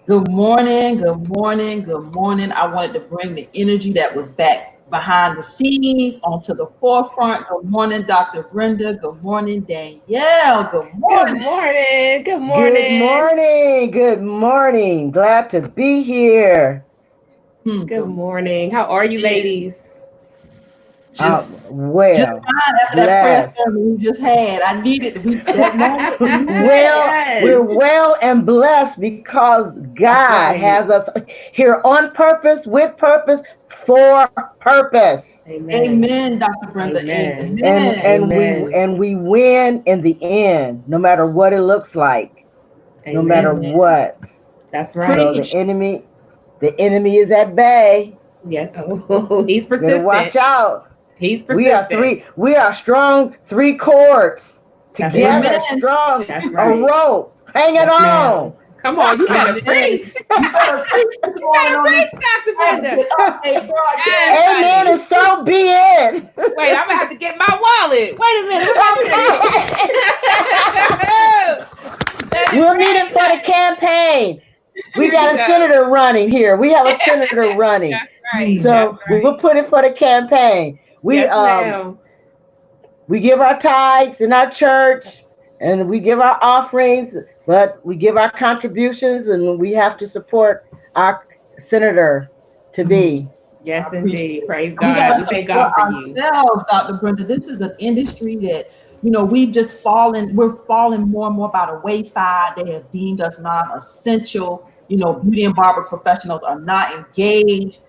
Good morning, good morning, good morning. I wanted to bring the energy that was back behind the scenes onto the forefront. Good morning, Dr. Brenda. Good morning, Danielle. Good Good morning. morning. Good Good morning. morning. Good morning. Glad to be here. Good Good morning. How are you, morning. ladies? Just, just Well, fine after that prayer blessed. service we just had. I needed that moment. We needed Well, we're Yes, well and blessed because that's God right. has us here on purpose, with purpose, for purpose. Amen. Amen, Dr. Brenda. Amen. And Amen. and we Amen. and we win in the end, no matter what it looks like, no matter Amen. Amen. what. That's right. So Preach. the enemy is at bay. Yeah. Oh, he's Better persistent. watch out. He's We are persistent. three. We are strong. Three chords That's right. together, Amen. strong. That's A right. rope. Hang it Yes, ma'am. on. Come on, you better Amen. preach. You better preach this You morning better on this preach, Dr. Brenda. advocate update Yes, broadcast. Amen. honey. And so be it. Wait, I'm gonna have to get my wallet. Wait a minute, what I say? Let it We'll need rain, it for the honey. campaign. We Here you got a go. senator running here. We have a senator running. That's right. Hmm. That's So we will right. put it for the campaign. Yes, ma'am. We give our tithes in our church and we give our offerings, but we give our contributions and we have to support our senator to Hmm. be. I Yes, appreciate indeed. it. Praise And we got God. to We thank support God for you. ourselves, Dr. Brenda. This is an industry that, we've just fallen, we're falling more and more by the wayside. They have deemed us non-essential. Beauty and barber professionals are not engaged.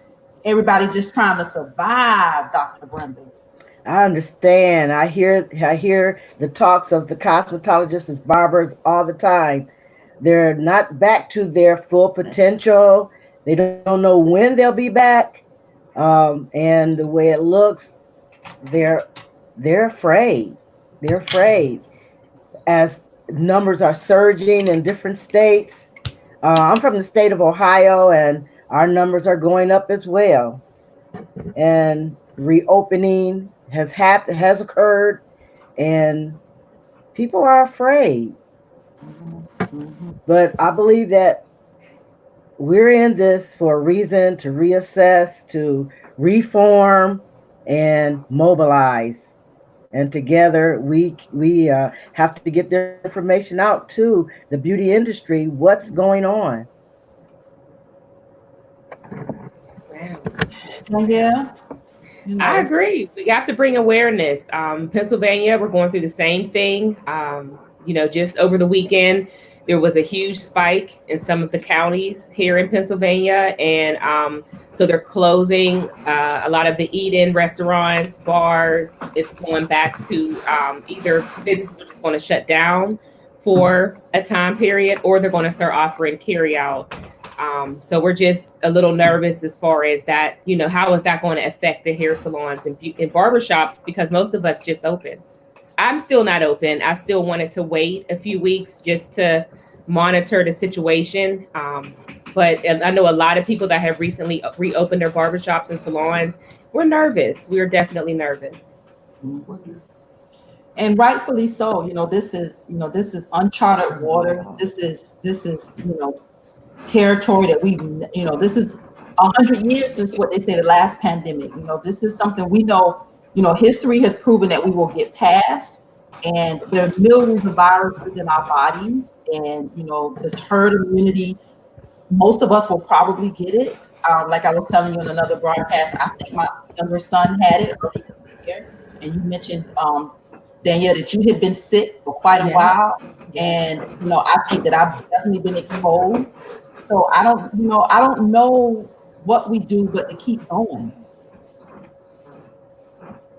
Everybody just trying to survive, Dr. Brenda. I understand. I hear the talks of the cosmetologists and barbers all the time. They're not back to their full potential. They don't know when they'll be back. And the way it looks, they're they're afraid. They're afraid Yes. as numbers are surging in different states. I'm from the state of Ohio, and our numbers are going up as well. And reopening has occurred, and people are afraid. Mhm, mhm. But I believe that we're in this for a reason to reassess, to reform, and mobilize. And together we have to get the information out to the beauty industry. What's going on? Yes, ma'am. Yes, So ma'am. yeah, I it's agree. We have to bring awareness. Pennsylvania, we're going through the same thing. Just over the weekend, there was a huge spike in some of the counties here in Pennsylvania. And so they're closing a lot of the eat in restaurants, bars. It's going back to either businesses are just going to shut down for a time period or they're going to start offering carry out. So we're just a little nervous as far as that, how is that going to affect the hair salons and barbershops because most of us just open. I'm still not open. I still wanted to wait a few weeks just to monitor the situation. But I know a lot of people that have recently reopened their barbershops and salons. We're nervous. We're definitely nervous. Mhm. And rightfully so. This is uncharted waters. This is territory that this is 100 years since what they say the last pandemic. This is something we know. History has proven that we will get past, and there are millions of viruses in our bodies, and this herd immunity. Most of us will probably get it. Like I was telling you in another broadcast, I think my younger son had it earlier this year, and you mentioned, Danielle, that you had been sick for quite a while, Yes. and Yes. I think that I've definitely been exposed. So I don't know what we do but to keep going.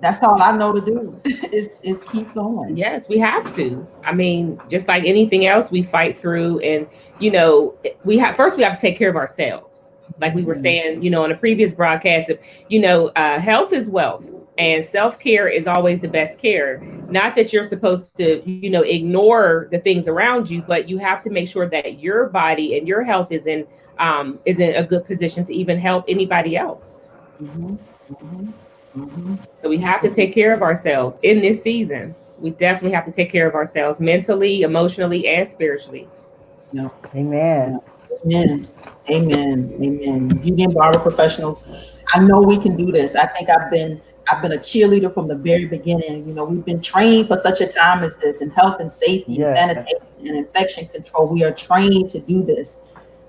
That's all I know to do is keep going. Yes, we have to. I mean, just like anything else, we fight through, and we have to take care of ourselves. Like we were Mhm. saying, on a previous broadcast, health is wealth, and self care is always the best care. Not that you're supposed to, ignore the things around you, but you have to make sure that your body and your health is in a good position to even help anybody else. Mhm. Mhm. Mhm. So we have to take care of ourselves in this season. We definitely have to take care of ourselves mentally, emotionally, and spiritually. Yeah. Amen. Yeah. Amen. Amen. Amen. Beauty and barber professionals. I know we can do this. I think I've been a cheerleader from the very beginning. You know, we've been trained for such a time as this in health and safety and Yes. sanitation and infection control. We are trained to do this.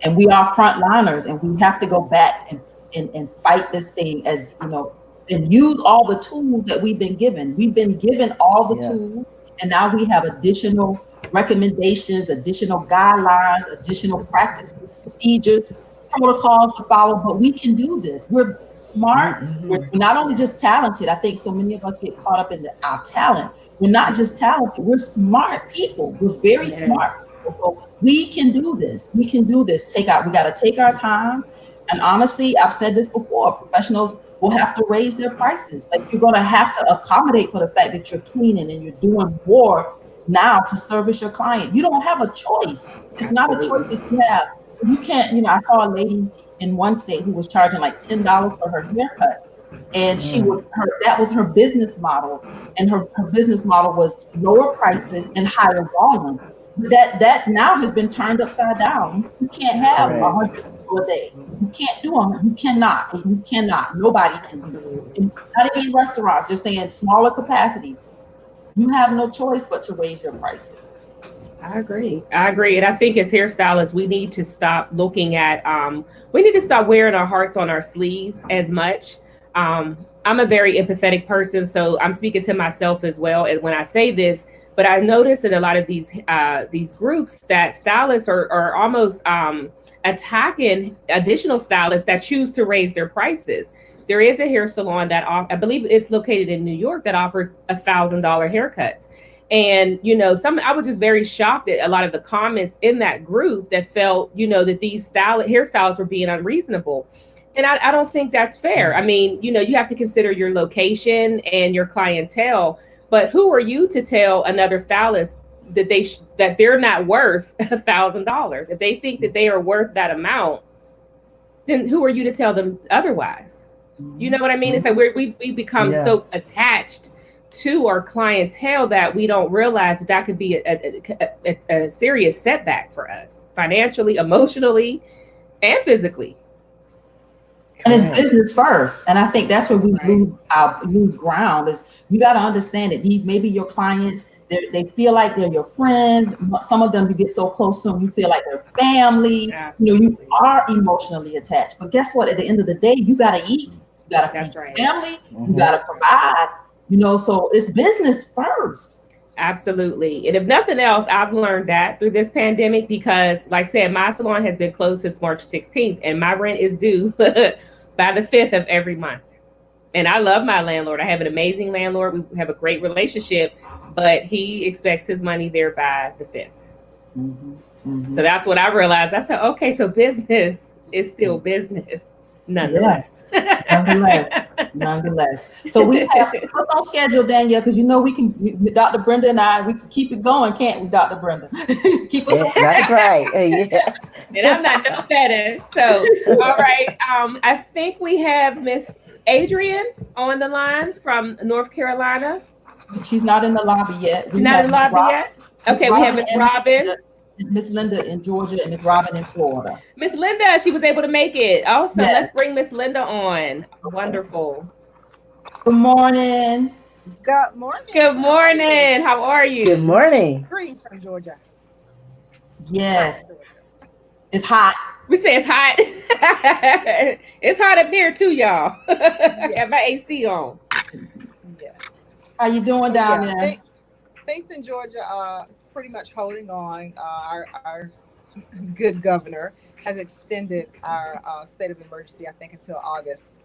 And we are frontliners and we have to go back and fight this thing as you know and use all the tools that we've been given. We've been given all the Yeah. tools and now we have additional recommendations, additional guidelines, additional practices, procedures, protocols to follow, but we can do this. We're smart. We're Mm-hmm. not only just talented. I think so many of us get caught up in our talent. We're not just talented. We're smart people. We're very Yeah. smart people. So we can do this. We can do this. We got to take our time. And honestly, I've said this before, professionals will have to raise their prices. Like you're going to have to accommodate for the fact that you're cleaning and you're doing more now to service your client. You don't have a choice. It's not a choice Absolutely. that you have. You can't, you know, I saw a lady in one state who was charging like $10 for her haircut. And that was her business model. And her business model was lower prices and higher volume. But that now has been turned upside down. You can't have a Correct. Absolutely. hundred people a day. You can't do them. You cannot. You cannot. Nobody can. Absolutely. And not even in restaurants. They're saying smaller capacities. You have no choice but to raise your prices. I agree. I agree. And I think as hairstylists, we need to stop looking at, we need to stop wearing our hearts on our sleeves as much. I'm a very empathetic person, so I'm speaking to myself as well. And when I say this, but I notice in a lot of these groups that stylists are almost attacking additional stylists that choose to raise their prices. There is a hair salon that I believe it's located in New York that offers $1,000 haircuts. And some I was just very shocked at a lot of the comments in that group that felt that these hairstyles were being unreasonable. And I don't think that's fair. I mean, you have to consider your location and your clientele, but who are you to tell another stylist that that they're not worth $1,000? If they think that they are worth that amount, then who are you to tell them otherwise? You know what I mean? It's like we become Yeah. so attached to our clientele that we don't realize that could be a serious setback for us financially, emotionally, and physically. And it's Correct. business first. And I think that's where we Right. lose ground is you got to understand that these maybe your clients, they feel like they're your friends. Some of them you get so close to them, you feel like they're family. You know, you Absolutely. are emotionally attached. But guess what? At the end of the day, you got to eat. You got to feed That's right. your family. You got Mm-hmm. to That's right. provide. You know, so it's business first. Absolutely. And if nothing else, I've learned that through this pandemic because, like I said, my salon has been closed since March 16th, and my rent is due by the 5th of every month. And I love my landlord. I have an amazing landlord. We have a great relationship, but he expects his money there by the 5th. Mm-hmm. So Mm-hmm. that's what I realized. I said, okay, so business is still business Yeah. nonetheless. Nonetheless, nonetheless. So we have to put on schedule, Danielle, because you know we can. Dr. Brenda and I, we can keep it going, can't we, Dr. Brenda? Keep us on That's schedule. right. And I'm not no better. So, all right. I think we have Miss Adrian on the line from North Carolina. She's not in the lobby yet. She's We not in have the lobby yet. Miss Okay, we have Robin Miss and Robin. Miss Linda in Georgia and Miss Robin in Florida. Miss Linda, she was able to make it. Awesome. Yes. Let's bring Miss Linda on. Okay. Wonderful. Good morning. Good morning. Good How are you? morning. How are Good you? morning. Greetings from Georgia. Hot Yes, Georgia. it's hot. We say it's hot. It's hot up here too, y'all. I Yeah, got my AC on. yeah. How you doing So down yeah, there? things in Georgia are pretty much holding on. Our good governor has extended our state of emergency, I think, until August,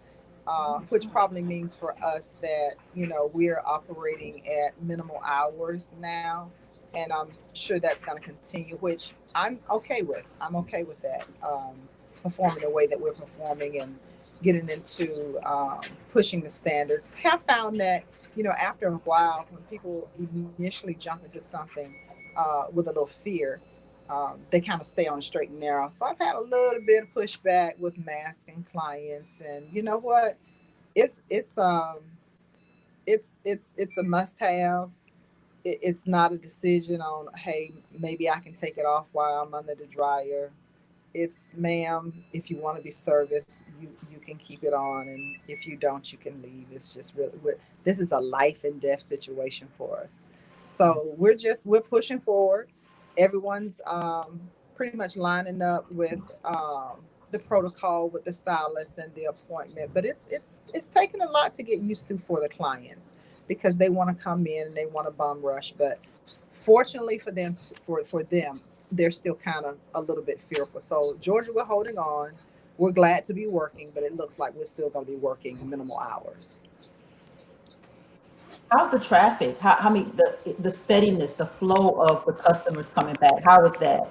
which probably means for us that we're operating at minimal hours now, and I'm sure that's going to continue, which I'm okay with. I'm okay with that, performing the way that we're performing and getting into pushing the standards. Have found that after a while, when people initially jump into something with a little fear, they kind of stay on the straight and narrow. So I've had a little bit of pushback with masking clients, and you know what? It's it's um it's a must have. It's not a decision on, hey, maybe I can take it off while I'm under the dryer. It's, ma'am, if you want to be serviced, you can keep it on, and if you don't, you can leave. It's just really, this is a life and death situation for us. So we're pushing forward. Everyone's pretty much lining up with the protocol with the stylist and the appointment, but it's taken a lot to get used to for the clients because they want to come in and they want to bum rush, but fortunately for them, for them, they're still kind of a little bit fearful. So Georgia, we're holding on. We're glad to be working, but it looks like we're still going to be working minimal hours. How's the traffic? How many, the steadiness, the flow of the customers coming back? How is that?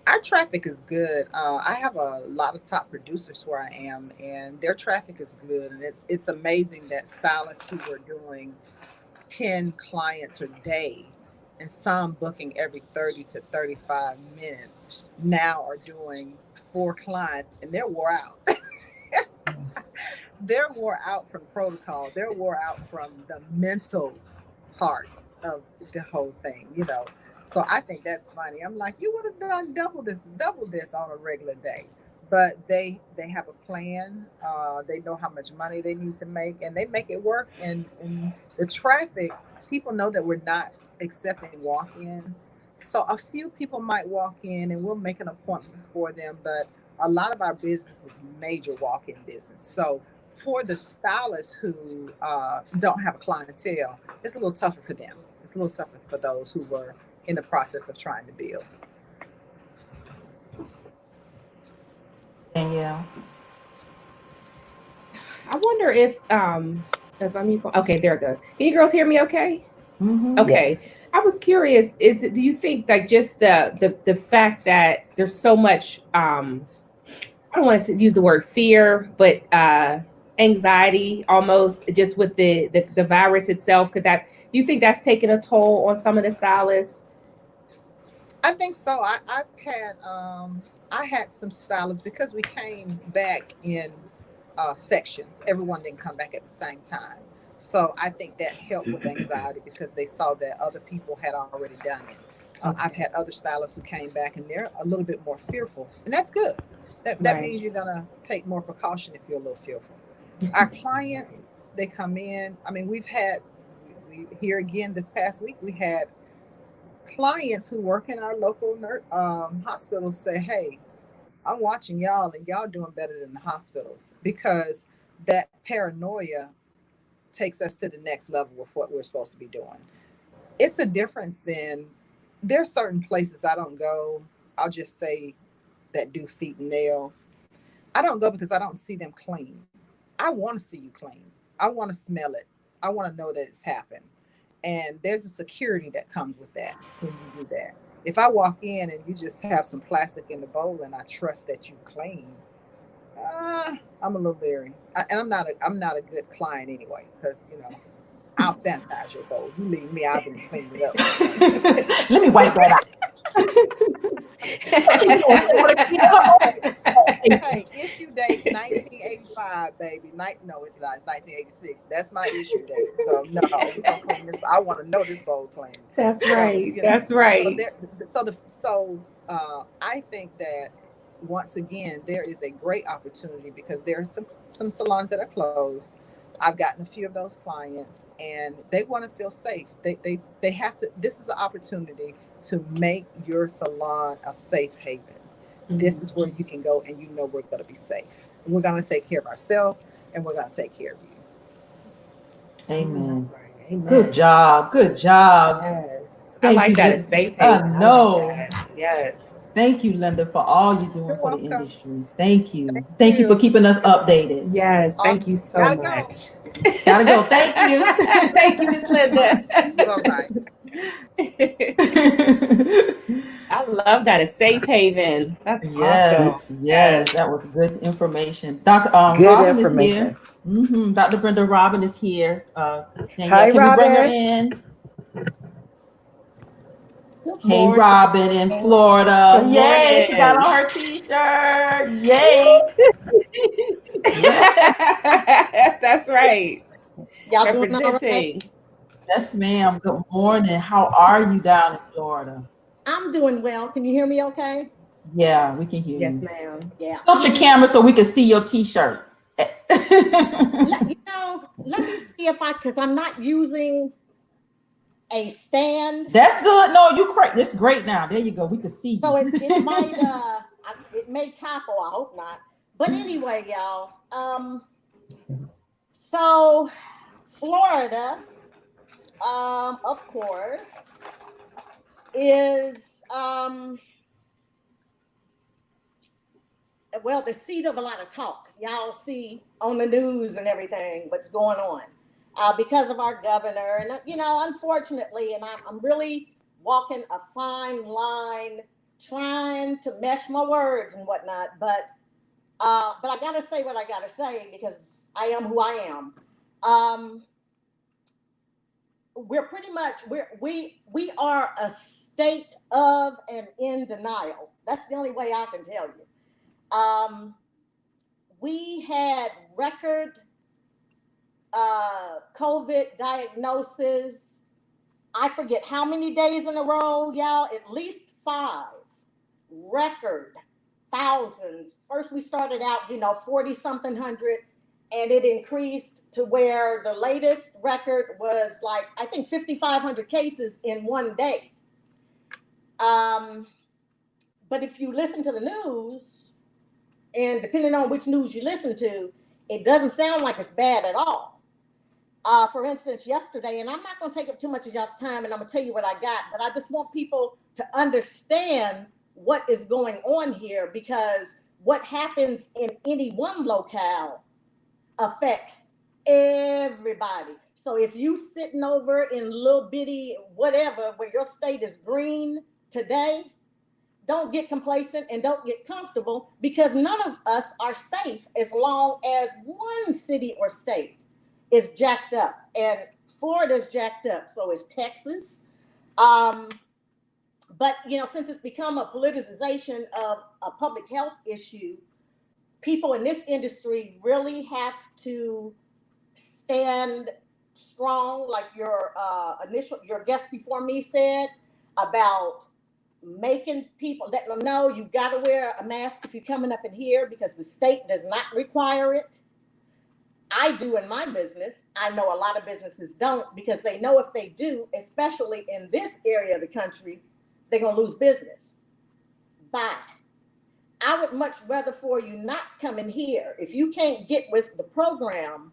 Our traffic is good. I have a lot of top producers where I am, and their traffic is good. And it's amazing that stylists who were doing 10 clients a day and some booking every 30 to 35 minutes now are doing 4 clients and they're wore out. They're wore out from protocol. They're wore out from the mental part of the whole thing, you know. So I think that's funny. I'm like, you would have done double this on a regular day. But they have a plan. They know how much money they need to make, and they make it work. And the traffic, people know that we're not accepting walk-ins. So a few people might walk in, and we'll make an appointment for them. But a lot of our business was major walk-in business. So for the stylists who don't have a clientele, it's a little tougher for them. It's a little tougher for those who were in the process of trying to build. And yeah. I wonder if is my mute okay, there it goes. Can you girls hear me okay? Mm-hmm. Okay. Yes. I was curious, do you think like just the fact that there's so much I don't want to use the word fear, but anxiety almost just with the virus itself, could that, do you think that's taken a toll on some of the stylists? I think so. I had some stylists because we came back in sections. Everyone didn't come back at the same time. So I think that helped with anxiety because they saw that other people had already done it. I've Okay. had other stylists who came back and they're a little bit more fearful, and that's good. That Right. means you're gonna take more precaution if you're a little fearful. Our clients, they come in. I mean, we here again this past week we had clients who work in our local hospitals say, "Hey, I'm watching y'all, and y'all doing better than the hospitals because that paranoia takes us to the next level with what we're supposed to be doing." It's a difference than there's certain places I don't go. I'll just say that do feet and nails. I don't go because I don't see them clean. I want to see you clean. I want to smell it. I want to know that it's happened. And there's a security that comes with that when you do that. If I walk in and you just have some plastic in the bowl and I trust that you clean, I'm a little leery. And I'm not a good client anyway because I'll sanitize your bowl. You leave me, I'll be cleaning it up. Let me wipe that out. Hey, issue date 1985, baby. No, it's not. It's 1986. That's my issue date. So no, we're gonna clean this. I want to know this bowl clean. That's So right. That's right. I think that once again there is a great opportunity because there are some salons that are closed. I've gotten a few of those clients, and they want to feel safe. They have to. This is an opportunity to make your salon a safe haven. This is where you can go and you know we're going to be safe. We're going to take care of ourselves and we're going to take care of you. Amen. That's right. Amen. Good job. Good job. Yes. Thank I like you, that Linda. as safe I haven. know. Like that. Yes. Thank you, Linda, for all you're doing You're for the welcome. industry. Thank you. Thank you for keeping us updated. Yes. Thank Awesome. you so Gotta go. much. Gotta go. Thank you. Thank you, Miss Linda. Bye-bye. I love that. A safe haven. That's awesome. Yes, that was good information. Dr. Good Robin is information. here. Dr. Brenda Robin is here. Danielle, Hi, can we bring her Robin. in? Good Hey, morning. Robin in Florida. Good Yay, she got morning. on her t-shirt. Yay. Yeah. That's right. Y'all doing all right? Representing. Yes, ma'am. Good morning. How are you down in Florida? I'm doing well. Can you hear me okay? Yeah, we can hear Yes, you. ma'am. Yeah. Tilt your camera so we can see your t-shirt. Let me see if because I'm not using a stand. That's good. No, you correct. It's great now. There you go. We can see So you. it may topple, I hope not. But anyway, y'all. So Florida, of course, is well, the seat of a lot of talk. Y'all see on the news and everything what's going on because of our governor. And, unfortunately, and I'm really walking a fine line trying to mesh my words and whatnot. But I got to say what I got to say because I am who I am. We're pretty much, we are a state of and in denial. That's the only way I can tell you. We had record COVID diagnosis. I forget how many days in a row, y'all, at least 5 record thousands. First, we started out, 40 something hundred, and it increased to where the latest record was like, I think 5,500 cases in one day. But if you listen to the news, and depending on which news you listen to, it doesn't sound like it's bad at all. For instance, yesterday, and I'm not going to take up too much of y'all's time, and I'm going to tell you what I got, but I just want people to understand what is going on here, because what happens in any one locale affects everybody. So if you sitting over in little bitty whatever where your state is green today, don't get complacent and don't get comfortable, because none of us are safe as long as one city or state is jacked up. And Florida's jacked up, so is Texas. But since it's become a politicization of a public health issue, people in this industry really have to stand strong, like your guest before me said, about making people, letting them know you got to wear a mask if you're coming up in here, because the state does not require it. I do in my business. I know a lot of businesses don't, because they know if they do, especially in this area of the country, they're going to lose business. Bye. I would much rather for you not come in here. If you can't get with the program,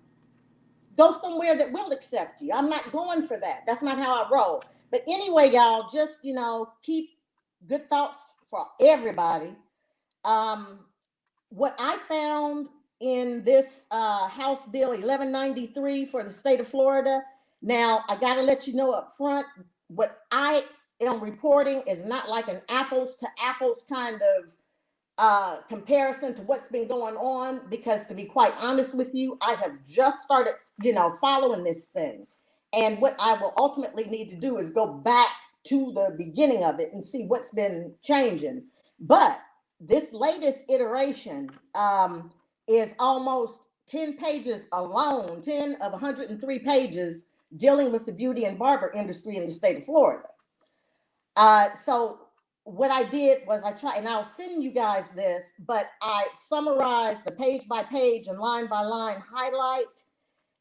go somewhere that will accept you. I'm not going for that. That's not how I roll. But anyway, y'all, just, keep good thoughts for everybody. What I found in this House Bill 1193 for the state of Florida, now I got to let you know up front, what I am reporting is not like an apples to apples kind of comparison to what's been going on, because to be quite honest with you, I have just started, following this thing. And what I will ultimately need to do is go back to the beginning of it and see what's been changing. But this latest iteration is almost 10 pages alone, 10 of 103 pages dealing with the beauty and barber industry in the state of Florida. So what I did was I tried, and I'll send you guys this, but I summarized the page by page and line by line highlight,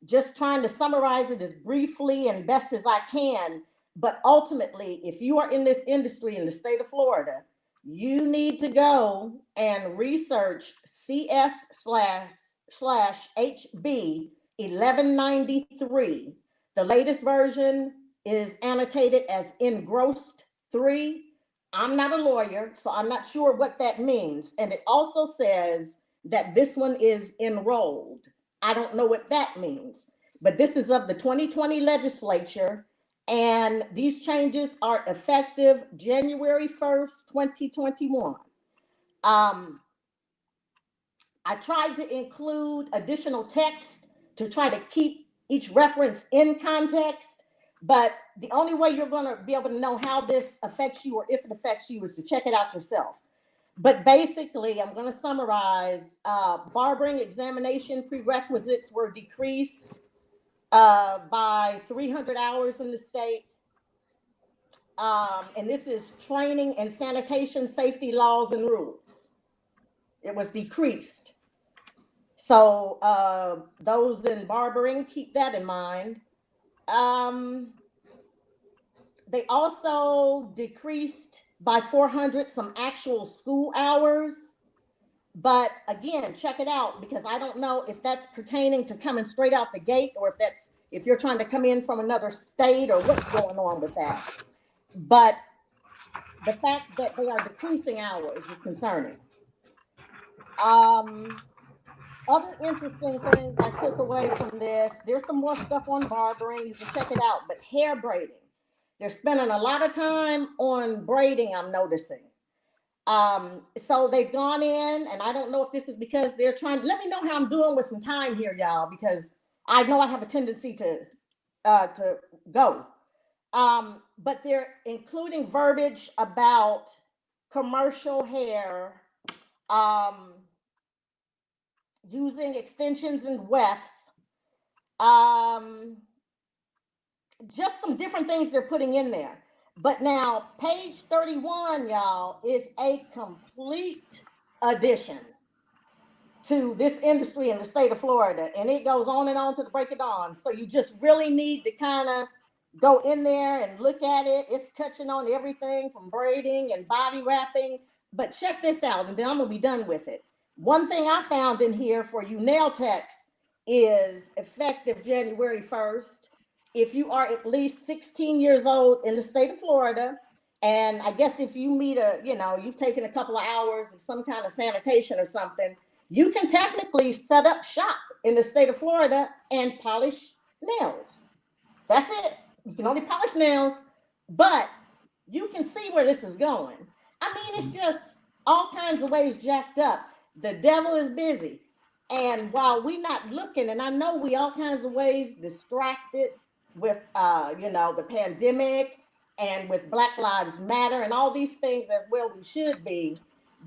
just trying to summarize it as briefly and best as I can. But ultimately, if you are in this industry in the state of Florida, you need to go and research CS/HB 1193. The latest version is annotated as engrossed 3. I'm not a lawyer, so I'm not sure what that means. And it also says that this one is enrolled. I don't know what that means, but this is of the 2020 legislature, and these changes are effective January 1st, 2021. I tried to include additional text to try to keep each reference in context, but the only way you're going to be able to know how this affects you or if it affects you is to check it out yourself. But basically, I'm going to summarize. Barbering examination prerequisites were decreased by 300 hours in the state. and this is training and sanitation safety laws and rules. It was decreased. So those in barbering, keep that in mind. They also decreased by 400 some actual school hours. But again, check it out, because I don't know if that's pertaining to coming straight out the gate, or if you're trying to come in from another state, or what's going on with that. But the fact that they are decreasing hours is concerning. Other interesting things I took away from this, there's some more stuff on barbering. You can check it out, but hair braiding. They're spending a lot of time on braiding, I'm noticing. So they've gone in, and I don't know if this is because they're trying, let me know how I'm doing with some time here, y'all, because I know I have a tendency to go. But they're including verbiage about commercial hair, using extensions and wefts, just some different things they're putting in there. But now page 31, y'all, is a complete addition to this industry in the state of Florida. And it goes on and on to the break of dawn. So you just really need to kind of go in there and look at it. It's touching on everything from braiding and body wrapping. But check this out, and then I'm gonna be done with it. One thing I found in here for you nail techs is effective January 1st. If you are at least 16 years old in the state of Florida, and I guess if you meet you've taken a couple of hours of some kind of sanitation or something, you can technically set up shop in the state of Florida and polish nails. That's it. You can only polish nails, but you can see where this is going. I mean, it's just all kinds of ways jacked up. The devil is busy. And while we're not looking, and I know we all kinds of ways distracted with, the pandemic and with Black Lives Matter and all these things, as well we should be,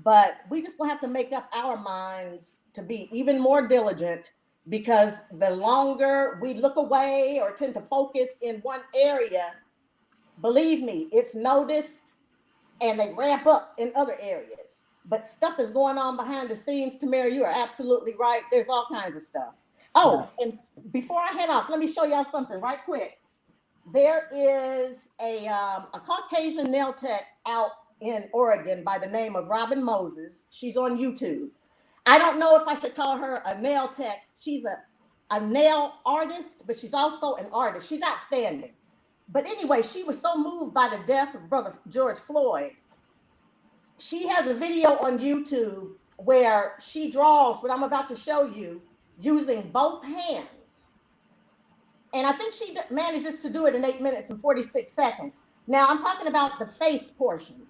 but we just gonna have to make up our minds to be even more diligent, because the longer we look away or tend to focus in one area, believe me, it's noticed and they ramp up in other areas. But stuff is going on behind the scenes. Tamara, you are absolutely right. There's all kinds of stuff. Oh, and before I head off, let me show y'all something right quick. There is a Caucasian nail tech out in Oregon by the name of Robin Moses. She's on YouTube. I don't know if I should call her a nail tech. She's a nail artist, but she's also an artist. She's outstanding. But anyway, she was so moved by the death of Brother George Floyd. She has a video on YouTube where she draws what I'm about to show you using both hands. And I think she manages to do it in 8 minutes and 46 seconds. Now I'm talking about the face portion.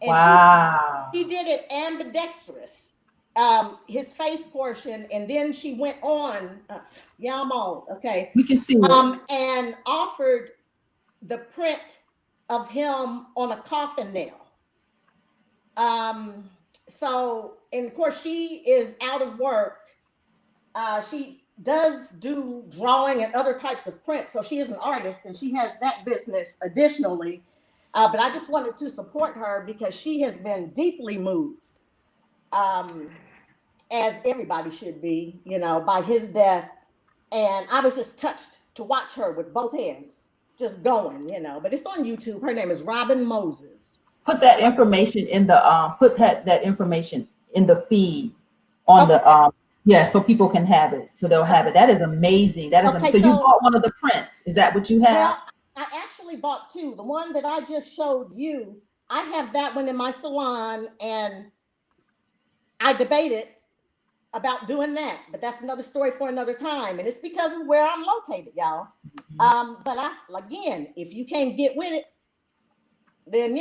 And wow. She did it ambidextrous, his face portion, and then she went on, okay. We can see it. And offered the print of him on a coffin nail. So, and of course, she is out of work. She does do drawing and other types of print. So she is an artist and she has that business additionally. But I just wanted to support her because she has been deeply moved, as everybody should be, by his death. And I was just touched to watch her with both hands, just going, but it's on YouTube. Her name is Robin Moses. Put that information in the that information in the feed on the so people can have it. So they'll have it. That is amazing. That is okay, so you bought one of the prints. Is that what you have? Well, I actually bought two. The one that I just showed you, I have that one in my salon, and I debated about doing that, but that's another story for another time. And it's because of where I'm located, y'all. Mm-hmm. But again, if you can't get with it, then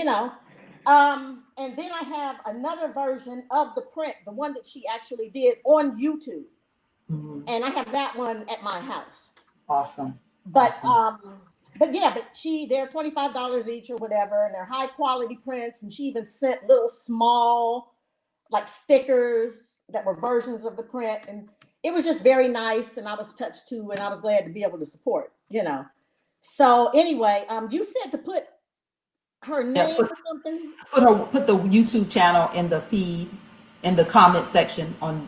and then I have another version of the print, the one that she actually did on YouTube. Mm-hmm. And I have that one at my house. Awesome. But they're $25 each or whatever, and they're high quality prints. And she even sent little small like stickers that were versions of the print, and it was just very nice. And I was touched too, and I was glad to be able to support. So anyway, you said to put her Yeah, name or something? put the YouTube channel in the feed, in the comment section on.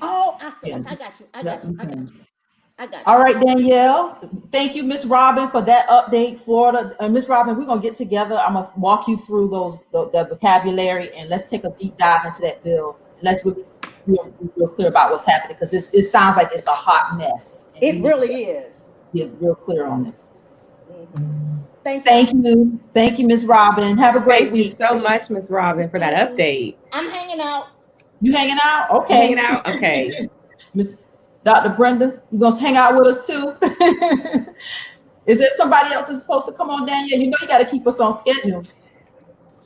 Oh, I see. Yeah, I got you. I yeah, got you. you I got can. you. I got All you. right, Danielle. Thank you, Miss Robin, for that update. Florida, Miss Robin, we're gonna get together. I'm gonna walk you through the vocabulary, and let's take a deep dive into that bill. And let's really be real clear about what's happening, because it sounds like it's a hot mess, and we It need really to is. get real clear on it. Thank Thank y'all. you, thank you, Miss Robin. Have a great Thank you week. so much, Miss Robin, for that update. I'm hanging out. You hanging out? You hanging Okay. out? Okay. Miss Dr. Brenda, you gonna hang out with us too? Is there somebody else that's supposed to come on, Danielle? You know you got to keep us on schedule.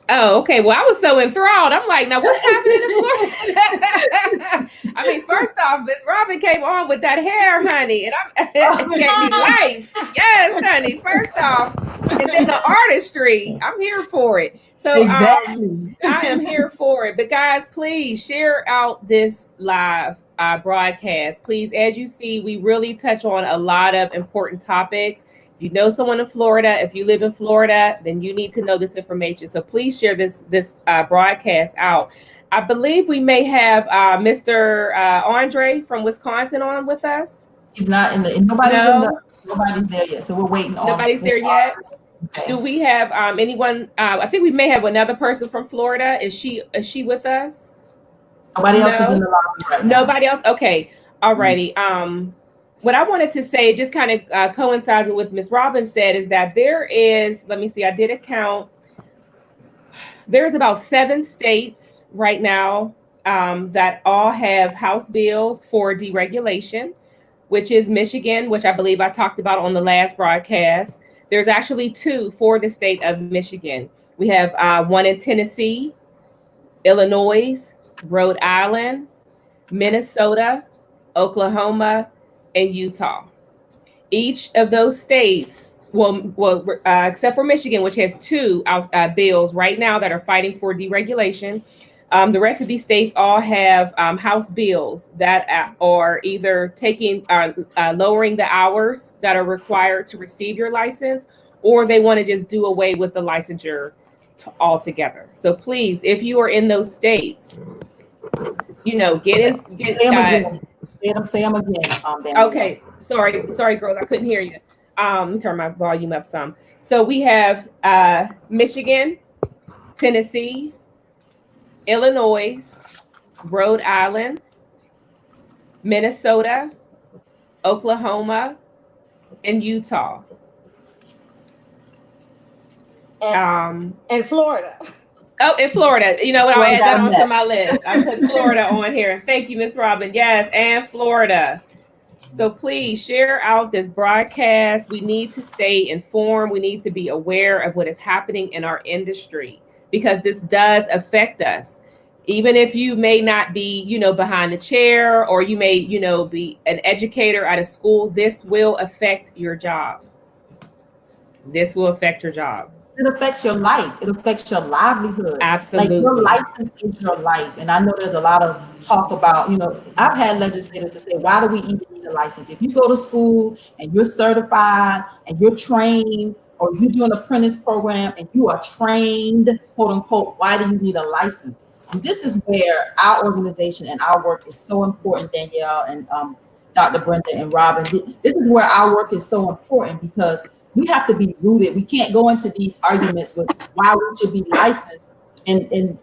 Oh, okay. Well, I was so enthralled. I'm like, now what's happening in Florida? I mean, first off, Miss Robin came on with that hair, honey, and it gave me life. Yes, honey. First off, and then the artistry. I'm here for it. So, Exactly. I am here for it. But guys, please share out this live broadcast. Please, as you see, we really touch on a lot of important topics. If you know someone in Florida, if you live in Florida, then you need to know this information. So please share this broadcast out. I believe we may have Mr. Andre from Wisconsin on with us. He's not in the. Nobody's in the. No, Nobody's there yet. So we're waiting on. nobody's there yet. Okay. Do we have anyone? I think we may have another person from Florida. Is she with us? Nobody else is in No. the lobby right now. Nobody else? Okay. Alrighty. What I wanted to say just kind of coincides with what Ms. Robbins said is that there is, let me see, I did a count. There's about 7 states right now that all have House bills for deregulation, which is Michigan, which I believe I talked about on the last broadcast. There's actually 2 for the state of Michigan. We have one in Tennessee, Illinois, Rhode Island, Minnesota, Oklahoma, and Utah. Each of those states, except for Michigan, which has 2 bills right now that are fighting for deregulation. The rest of these states all have House bills that are either lowering the hours that are required to receive your license, or they want to just do away with the licensure altogether. So please, if you are in those states, get in. Say them again. Danielle. Okay, sorry, girls, I couldn't hear you. Let me turn my volume up some. So we have Michigan, Tennessee, Illinois, Rhode Island, Minnesota, Oklahoma, and Utah. And Florida. Oh, in Florida. You know what? I'll add that onto Florida. my list. I put Florida on here. Thank you, Miss Robin. Yes, and Florida. So please share out this broadcast. We need to stay informed. We need to be aware of what is happening in our industry, because this does affect us. Even if you may not be, behind the chair, or you may, be an educator at a school, this will affect your job. This will affect your job. It affects your life. It affects your livelihood. Absolutely. Like, your license is your life. And I know there's a lot of talk about, I've had legislators to say, why do we even need a license? If you go to school and you're certified and you're trained, or you do an apprentice program and you are trained, quote unquote, why do you need a license? And this is where our organization and our work is so important, Danielle and Dr. Brenda and Robin. This is where our work is so important, because we have to be rooted. We can't go into these arguments with why we should be licensed and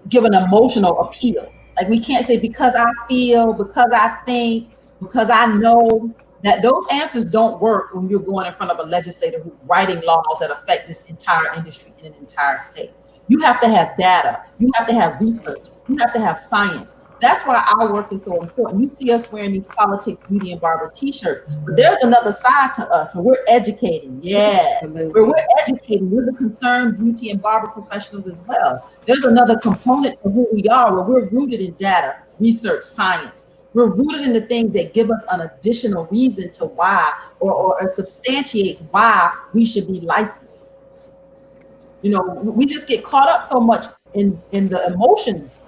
give an emotional appeal. Like, we can't say because I feel, because I think, because I know. That those answers don't work when you're going in front of a legislator who's writing laws that affect this entire industry in an entire state. You have to have data. You have to have research. You have to have science. That's why our work is so important. You see us wearing these politics, beauty, and barber t-shirts, but there's another side to us where we're educating. Yes, where we're educating. We're the concerned beauty and barber professionals as well. There's another component to who we are, where we're rooted in data, research, science. We're rooted in the things that give us an additional reason to why, or substantiates why we should be licensed. We just get caught up so much in the emotions.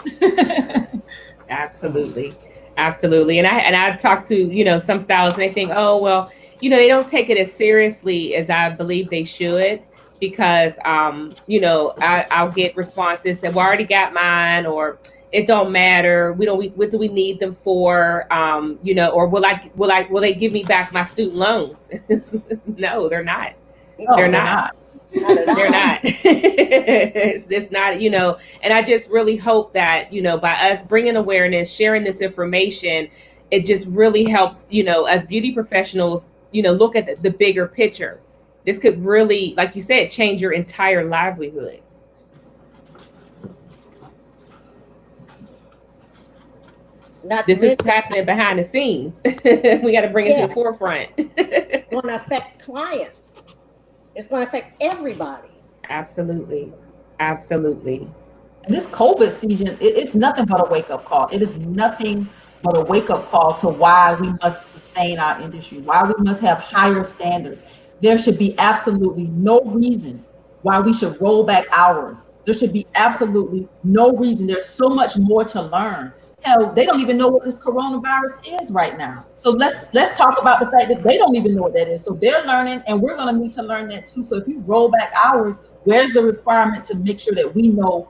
Absolutely. And I talk to, some stylists, and they think, oh, well, they don't take it as seriously as I believe they should. because I'll get responses that, well, I already got mine, or it don't matter. What do we need them for? Or will they give me back my student loans? No, they're not. They're No, they're not. not. Not at They're all. not. It's not, and I just really hope that, by us bringing awareness, sharing this information, it just really helps, as beauty professionals, look at the bigger picture. This could really, like you said, change your entire livelihood. Not to This is mention, happening behind the scenes. We got to bring it to yeah, the forefront. going to affect clients. It's going to affect everybody. Absolutely. Absolutely. This COVID season, it's nothing but a wake up call. It is nothing but a wake up call to why we must sustain our industry, why we must have higher standards. There should be absolutely no reason why we should roll back hours. There should be absolutely no reason. There's so much more to learn. Hell, they don't even know what this coronavirus is right now. So let's talk about the fact that they don't even know what that is. So they're learning, and we're going to need to learn that too. So if you roll back hours, where's the requirement to make sure that we know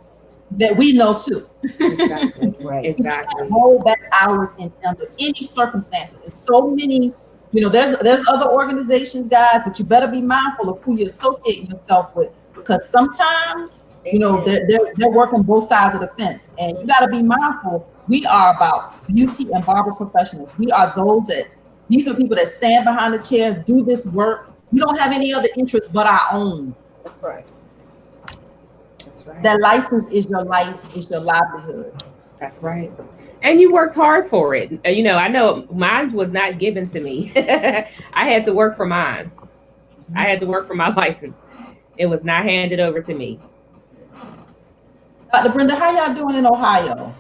too? Exactly. Right. You can't Exactly. roll back hours in under any circumstances. And so many, there's other organizations, guys, but you better be mindful of who you're associating yourself with, because sometimes, Amen. they're working both sides of the fence, and you got to be mindful. We are about beauty and barber professionals. We are these are people that stand behind the chair, do this work. We don't have any other interest but our own. That's right. That's right. That license is your life, is your livelihood. That's right. And you worked hard for it. I know mine was not given to me. I had to work for mine. I had to work for my license. It was not handed over to me. Dr. Brenda, how y'all doing in Ohio?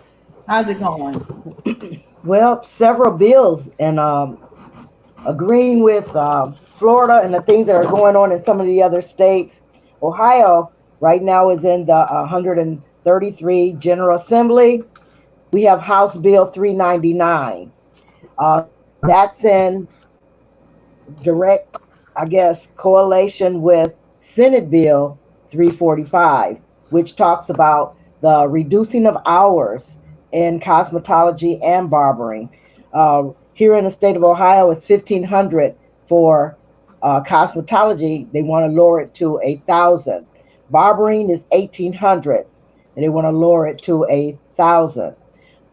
How's it going? Well, several bills, and agreeing with Florida and the things that are going on in some of the other states. Ohio right now is in the 133 General Assembly. We have House Bill 399. That's in direct, I guess, correlation with Senate Bill 345, which talks about the reducing of hours in cosmetology and barbering. Here in the state of Ohio, it's 1,500 for cosmetology. They want to lower it to 1,000. Barbering is 1,800, and they want to lower it to 1,000.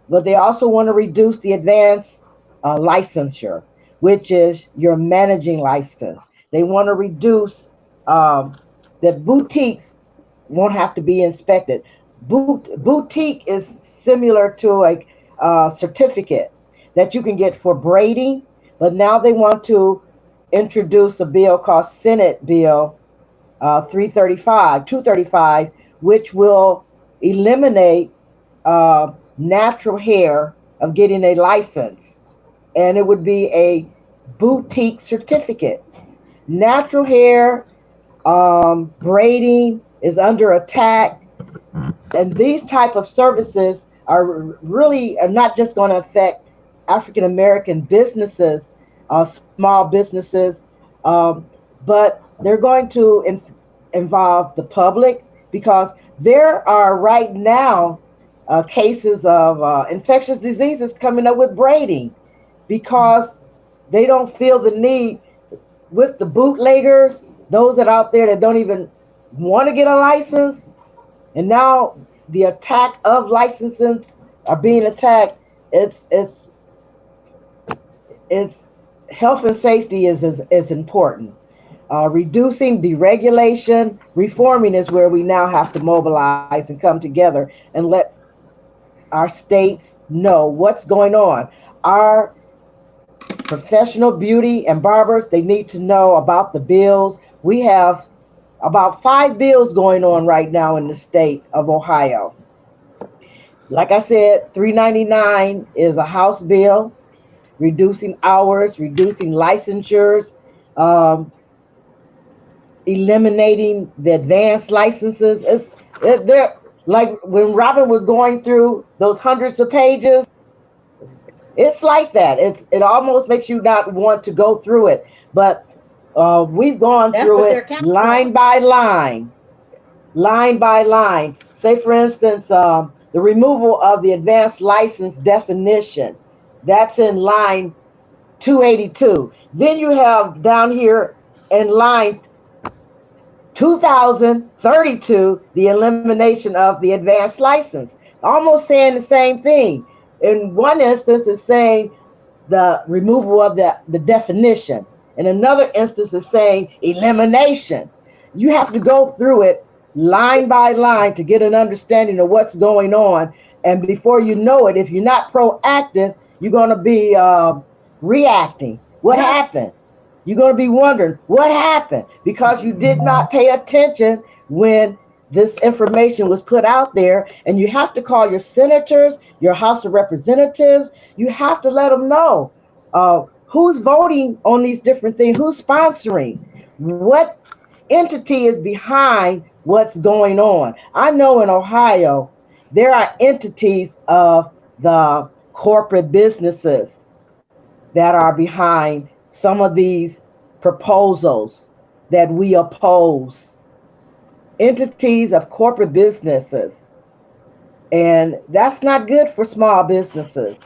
But they also want to reduce the advanced licensure, which is your managing license. They want to reduce that boutiques won't have to be inspected. Boutique is similar to a certificate that you can get for braiding, but now they want to introduce a bill called Senate Bill 235, which will eliminate natural hair of getting a license, and it would be a boutique certificate. Natural hair, braiding is under attack, and these type of services are not just going to affect African American businesses, small businesses, um, but they're going to involve the public, because there are right now cases of infectious diseases coming up with braiding, because they don't feel the need with the bootleggers, those that are out there that don't even want to get a license, and now the attack of licenses are being attacked. It's health and safety is important. Reducing deregulation, reforming is where we now have to mobilize and come together and let our states know what's going on. Our professional beauty and barbers, they need to know about the bills. We have about 5 bills going on right now in the state of Ohio. Like I said, 399 is a House bill, reducing hours, reducing licensures, um, eliminating the advanced licenses. They're like when Robin was going through those hundreds of pages. It's like that. It almost makes you not want to go through it. But We've gone That's through what they're it counting line on. by line, line by line. Say, for instance, the removal of the advanced license definition. That's in line 282. Then you have down here in line 2032, the elimination of the advanced license. Almost saying the same thing. In one instance, it's saying the removal of the definition. In another instance, it's saying elimination. You have to go through it line by line to get an understanding of what's going on. And before you know it, if you're not proactive, you're going to be reacting. What Yeah. happened? You're going to be wondering what happened because you did not pay attention when this information was put out there. And you have to call your senators, your House of Representatives. You have to let them know who's voting on these different things, who's sponsoring, what entity is behind what's going on. I know in Ohio, there are entities of the corporate businesses that are behind some of these proposals that we oppose, entities of corporate businesses. And that's not good for small businesses.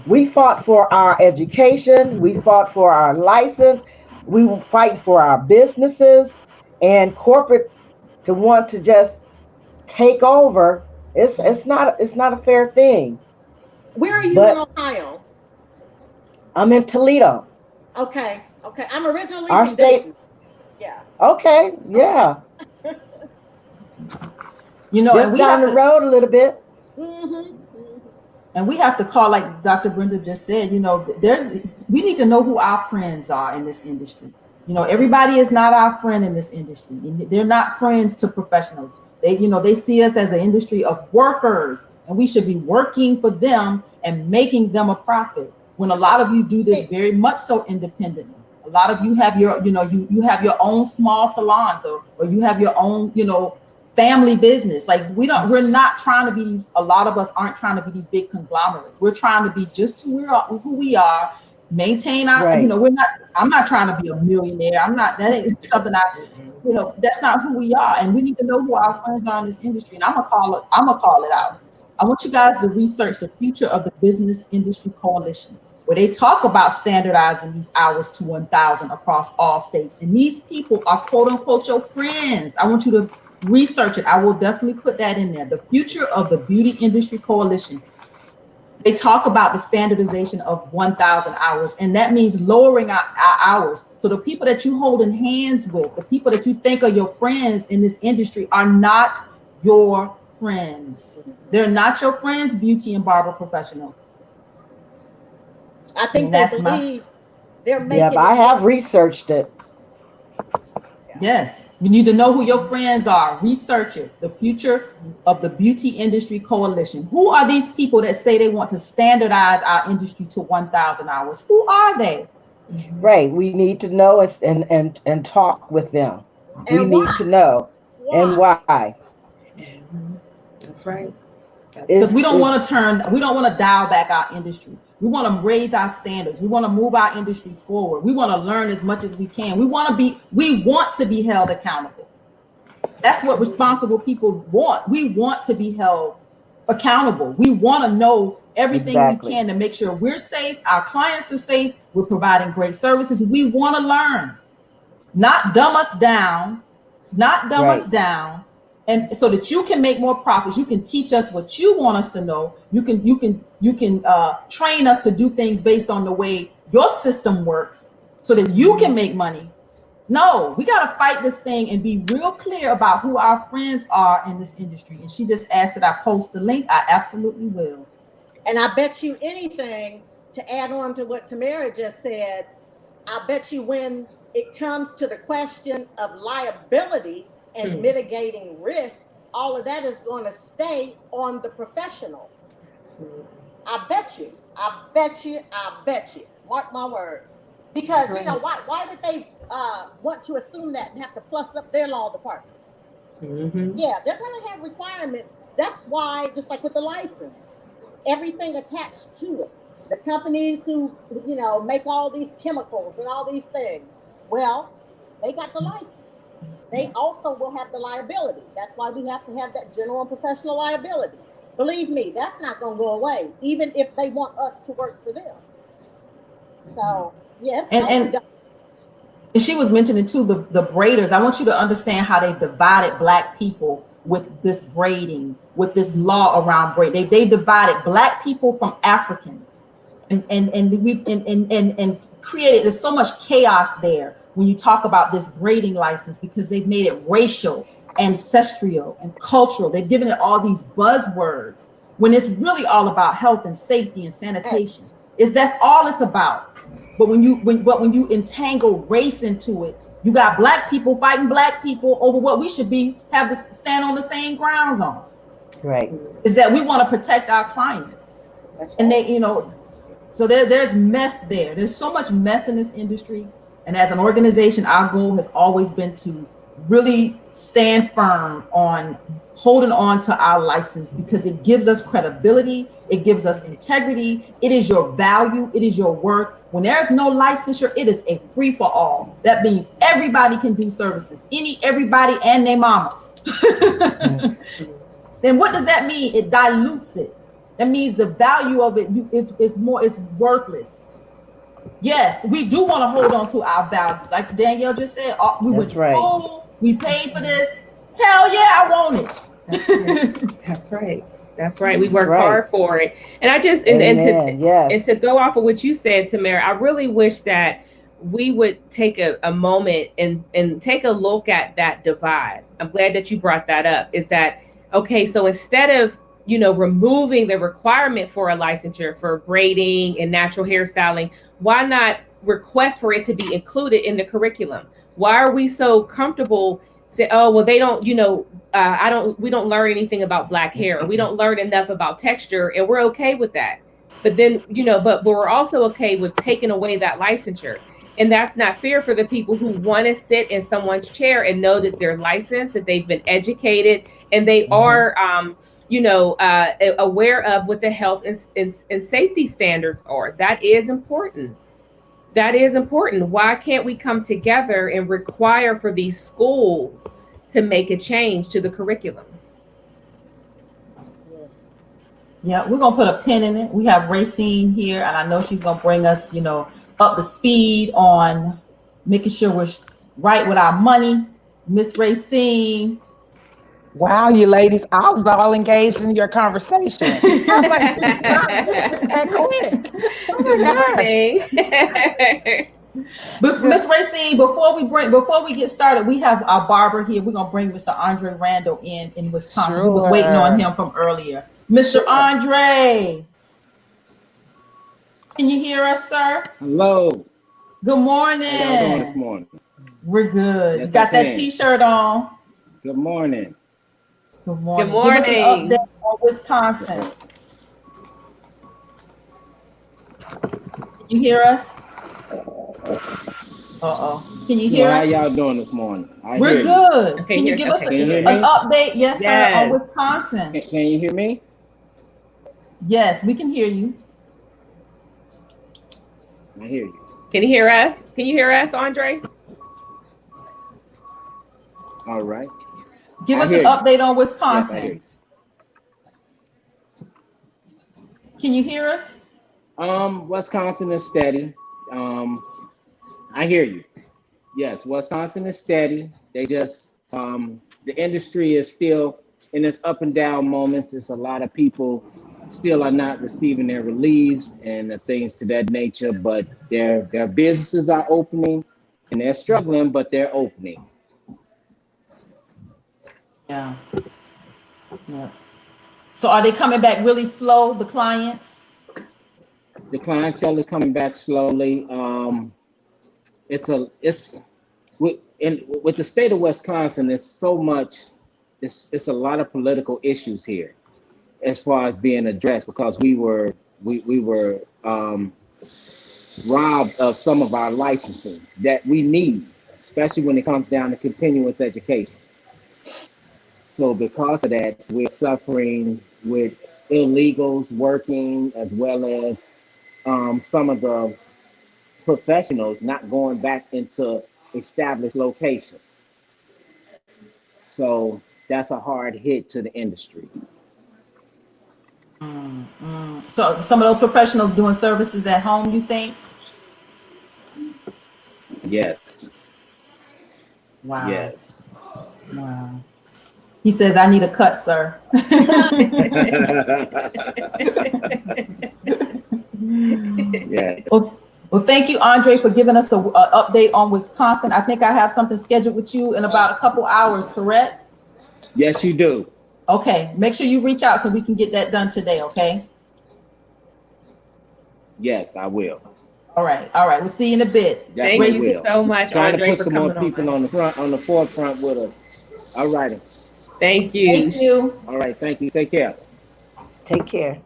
We fought for our education, we fought for our license, we were fighting for our businesses, and corporate to want to just take over, it's not a fair thing. Where are you in But Ohio? I'm in Toledo, Okay, okay. I'm originally our from state. Dayton. Yeah. Okay, Okay. yeah, And just we down have the to road a little bit. Mm-hmm. call, like Dr. Brenda just said, we need to know who our friends are in this industry. Everybody is not our friend in this industry. They're not friends to professionals. They see us as an industry of workers, and we should be working for them and making them a profit. When a lot of you do this very much so independently. A lot of you have you have your own small salons, or you have your own, family business. Like we're not trying to be these, a lot of us aren't trying to be these big conglomerates. We're trying to be just who we are, maintain our, Right. we're not, I'm not trying to be a millionaire. I'm not, that ain't something that's not who we are. And we need to know who our friends are in this industry. And I'm gonna call it out. I want you guys to research the future of the Business Industry Coalition, where they talk about standardizing these hours to 1,000 across all states. And these people are quote unquote your friends. I want you to research it. I will definitely put that in there. The future of the Beauty Industry Coalition. They talk about the standardization of 1,000 hours, and that means lowering our hours. So the people that you holding hands with, the people that you think are your friends in this industry, are not your friends. They're not your friends, beauty and barber professionals. I think And they that's my believe they're Yep, making I it have work. researched it. Yeah. yes. You need to know who your friends are. Research it. The future of the Beauty Industry Coalition. Who are these people that say they want to standardize our industry to 1,000 hours? Who are they? Right. We need to know and talk with them. We And need to why? know and Why? why. That's right. That's Because It's right. it's we don't want to dial back our industry. We want to raise our standards. We want to move our industry forward. We want to learn as much as we can. We want to be held accountable. That's what responsible people want. We want to be held accountable. We want to know everything we exactly can to make sure we're safe, our clients are safe, we're providing great services. We want to learn, not dumb us down, not dumb us right. down, and so that you can make more profits. You can teach us what you want us to know. You can train us to do things based on the way your system works, so that you can make money. No, we got to fight this thing and be real clear about who our friends are in this industry. And she just asked that I post the link. I absolutely will. And I bet you anything, to add on to what Tamara just said, I bet you when it comes to the question of liability and mitigating risk, all of that is going to stay on the professional. Absolutely. I bet you. I bet you. I bet you. Mark my words. That's Because right. why would they want to assume that and have to plus up their law departments? Mm-hmm. Yeah, they're going to have requirements. That's why, just like with the license, everything attached to it. The companies who make all these chemicals and all these things, Well, they got the license. They also will have the liability. That's why we have to have that general and professional liability. Believe me, that's not going to go away, even if they want us to work for them. So, yes, And she was mentioning too the braiders. I want you to understand how they divided Black people with this braiding, with this law around braid. They divided Black people from Africans, and created. There's so much chaos there when you talk about this braiding license, because they've made it racial, ancestral, and cultural. They've given it all these buzzwords when it's really all about health and safety and sanitation. Is that's all it's about. But when you entangle race into it, you got Black people fighting Black people over what we should have to stand on the same grounds on. Right. Is that we want to protect our clients. That's right. And they, so there's mess there. There's so much mess in this industry. And as an organization, our goal has always been to really stand firm on holding on to our license, because it gives us credibility, it gives us integrity, it is your value, it is your worth. When there's no licensure, it is a free for all. That means everybody can do services, everybody and their mamas. Then what does that mean? It dilutes it. That means the value of it is worthless. Yes, we do want to hold on to our value. Like Danielle just said, we went to school, we paid for this. Hell yeah, I want it. That's right. That's right. We worked hard for it. And I just, and to go off of what you said, Tamara, I really wish that we would take a moment and take a look at that divide. I'm glad that you brought that up. Is that, okay, so instead of, removing the requirement for a licensure for braiding and natural hairstyling, why not request for it to be included in the curriculum? Why are we so comfortable say, oh, well, they don't, we don't learn anything about Black hair, or we don't learn enough about texture, and we're okay with that. But then, but we're also okay with taking away that licensure. And that's not fair for the people who want to sit in someone's chair and know that they're licensed, that they've been educated, and they are, aware of what the health and safety standards are. That is important. That is important. Why can't we come together and require for these schools to make a change to the curriculum? Yeah, we're gonna put a pin in it. We have Racine here, and I know she's gonna bring us, up to speed on making sure we're right with our money. Miss Racine. Wow, you ladies, I was all engaged in your conversation. I was like, that quick. Oh my gosh. But Miss Racine, before we get started, we have our barber here. We're gonna bring Mr. Andre Randall in Wisconsin. Sure. We was waiting on him from earlier. Mr. Andre, can you hear us, sir? Hello. Good morning. How y'all doing this morning? We're good. Yes, you got that T-shirt on. Good morning. Good morning. Good morning. Give us an update on Wisconsin. Can you hear us? Can you hear us? How y'all doing this morning? We're good. Okay, can you give us an update? Yes, sir, on Wisconsin. Can you hear me? Yes, we can hear you. I hear you. Can you hear us? Can you hear us, Andre? All right. Give us an update on Wisconsin. Yes, I hear you. Can you hear us? Wisconsin is steady. I hear you. Yes, Wisconsin is steady. They just, the industry is still in its up and down moments. It's a lot of people still are not receiving their relieves and the things to that nature, but their businesses are opening and they're struggling, but they're opening. Yeah. So are they coming back really slow, the clients? The clientele is coming back slowly. It's with the state of Wisconsin, there's so much, it's a lot of political issues here as far as being addressed, because we were robbed of some of our licensing that we need, especially when it comes down to continuous education. So because of that, we're suffering with illegals working, as well as some of the professionals not going back into established locations. So that's a hard hit to the industry. So some of those professionals doing services at home, you think? Yes. Wow. Yes. Wow. He says, I need a cut, sir. Yes. Well, thank you, Andre, for giving us a update on Wisconsin. I think I have something scheduled with you in about a couple hours, correct? Yes, you do. Okay, make sure you reach out so we can get that done today, okay? Yes, I will. All right. We'll see you in a bit. Thank Definitely you Grace, will. so much, Trying to Andre, put for some more coming people on. on the front, on the forefront with us. All righty. Thank you. thank you. All right. Thank you. Take care. Take care.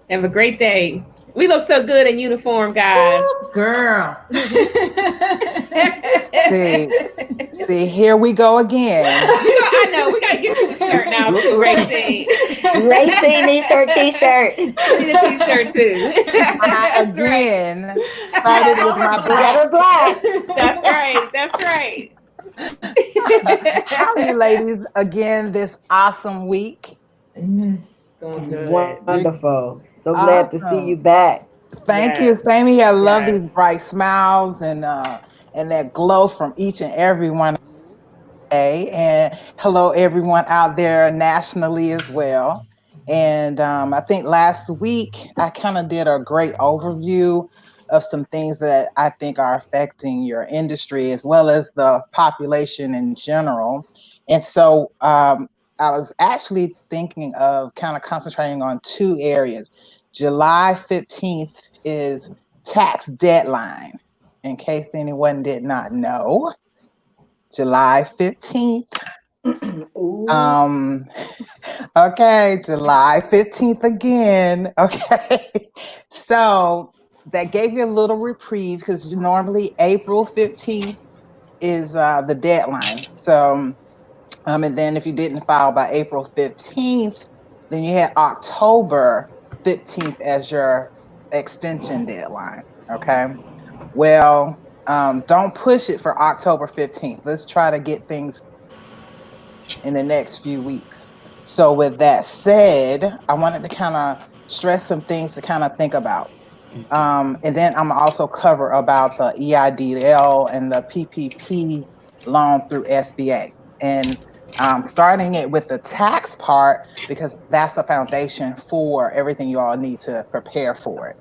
Have a great day. We look so good in uniform, guys. Ooh, girl. See, here we go again. I know. We got to get you a shirt now, too, Racine. Racine needs her t-shirt. I need a t-shirt, too. I That's right. again started with my Get her black. black. That's right. That's right. How are you ladies again this awesome week? Yes. Doing good. Wonderful. So glad to see you Awesome. back. Thank Yes. you. Same here. I love Yes. these bright smiles and that glow from each and every one. And hello, everyone out there nationally as well. And I think last week I kind of did a great overview of some things that I think are affecting your industry as well as the population in general. And so I was actually thinking of kind of concentrating on two areas. July 15th is tax deadline, in case anyone did not know. July 15th. Um, okay, July 15th again. Okay. So that gave you a little reprieve because normally April 15th is the deadline. So, and then if you didn't file by April 15th, then you had October 15th as your extension deadline. Okay. Well, don't push it for October 15th. Let's try to get things in the next few weeks. So, with that said, I wanted to kind of stress some things to kind of think about. And then I'm also cover about the EIDL and the PPP loan through SBA. And starting it with the tax part, because that's a foundation for everything you all need to prepare for it.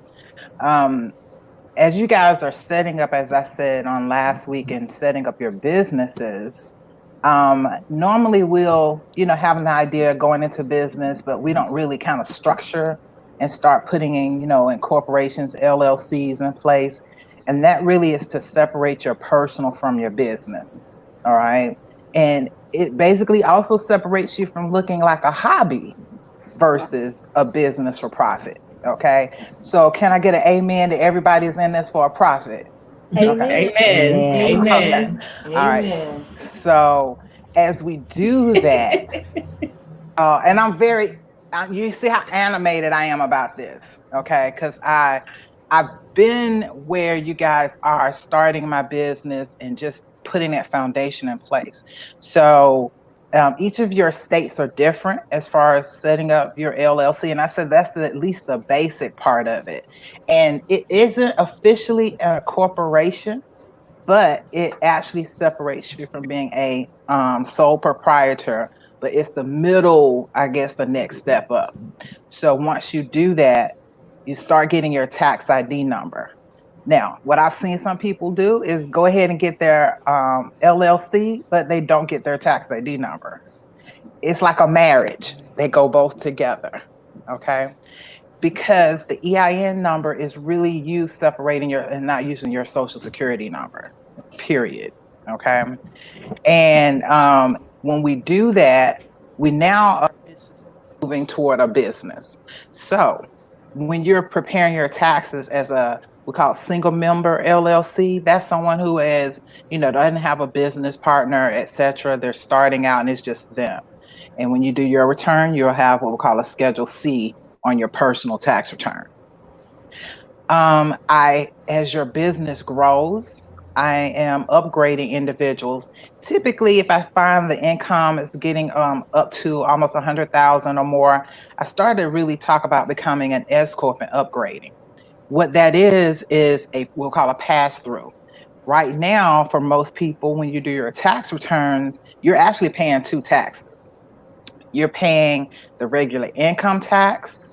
As you guys are setting up, as I said on last week, and setting up your businesses, normally we'll, have an idea going into business, but we don't really kind of structure and start putting in, in corporations, LLCs in place. And that really is to separate your personal from your business. All right. And it basically also separates you from looking like a hobby versus a business for profit. Okay. So can I get an amen that everybody's in this for a profit? Amen. Amen. Amen. All right. Amen. So as we do that, and I'm very, you see how animated I am about this, okay? Because I've been where you guys are starting my business and just putting that foundation in place. So each of your states are different as far as setting up your LLC. And I said that's at least the basic part of it. And it isn't officially a corporation, but it actually separates you from being a sole proprietor. But it's the middle, I guess, the next step up. So once you do that, you start getting your tax ID number. Now, what I've seen some people do is go ahead and get their LLC, but they don't get their tax ID number. It's like a marriage, they go both together. Okay. Because the EIN number is really you separating your and not using your social security number, period. Okay. And when we do that, we now are moving toward a business. So when you're preparing your taxes as we call it single member LLC, that's someone who is, doesn't have a business partner, etc. They're starting out and it's just them. And when you do your return, you'll have what we call a Schedule C on your personal tax return. As your business grows, I am upgrading individuals. Typically, if I find the income is getting up to almost 100,000 or more, I started to really talk about becoming an S corp and upgrading. What that is a we'll call a pass through. Right now, for most people, when you do your tax returns, you're actually paying two taxes. You're paying the regular income tax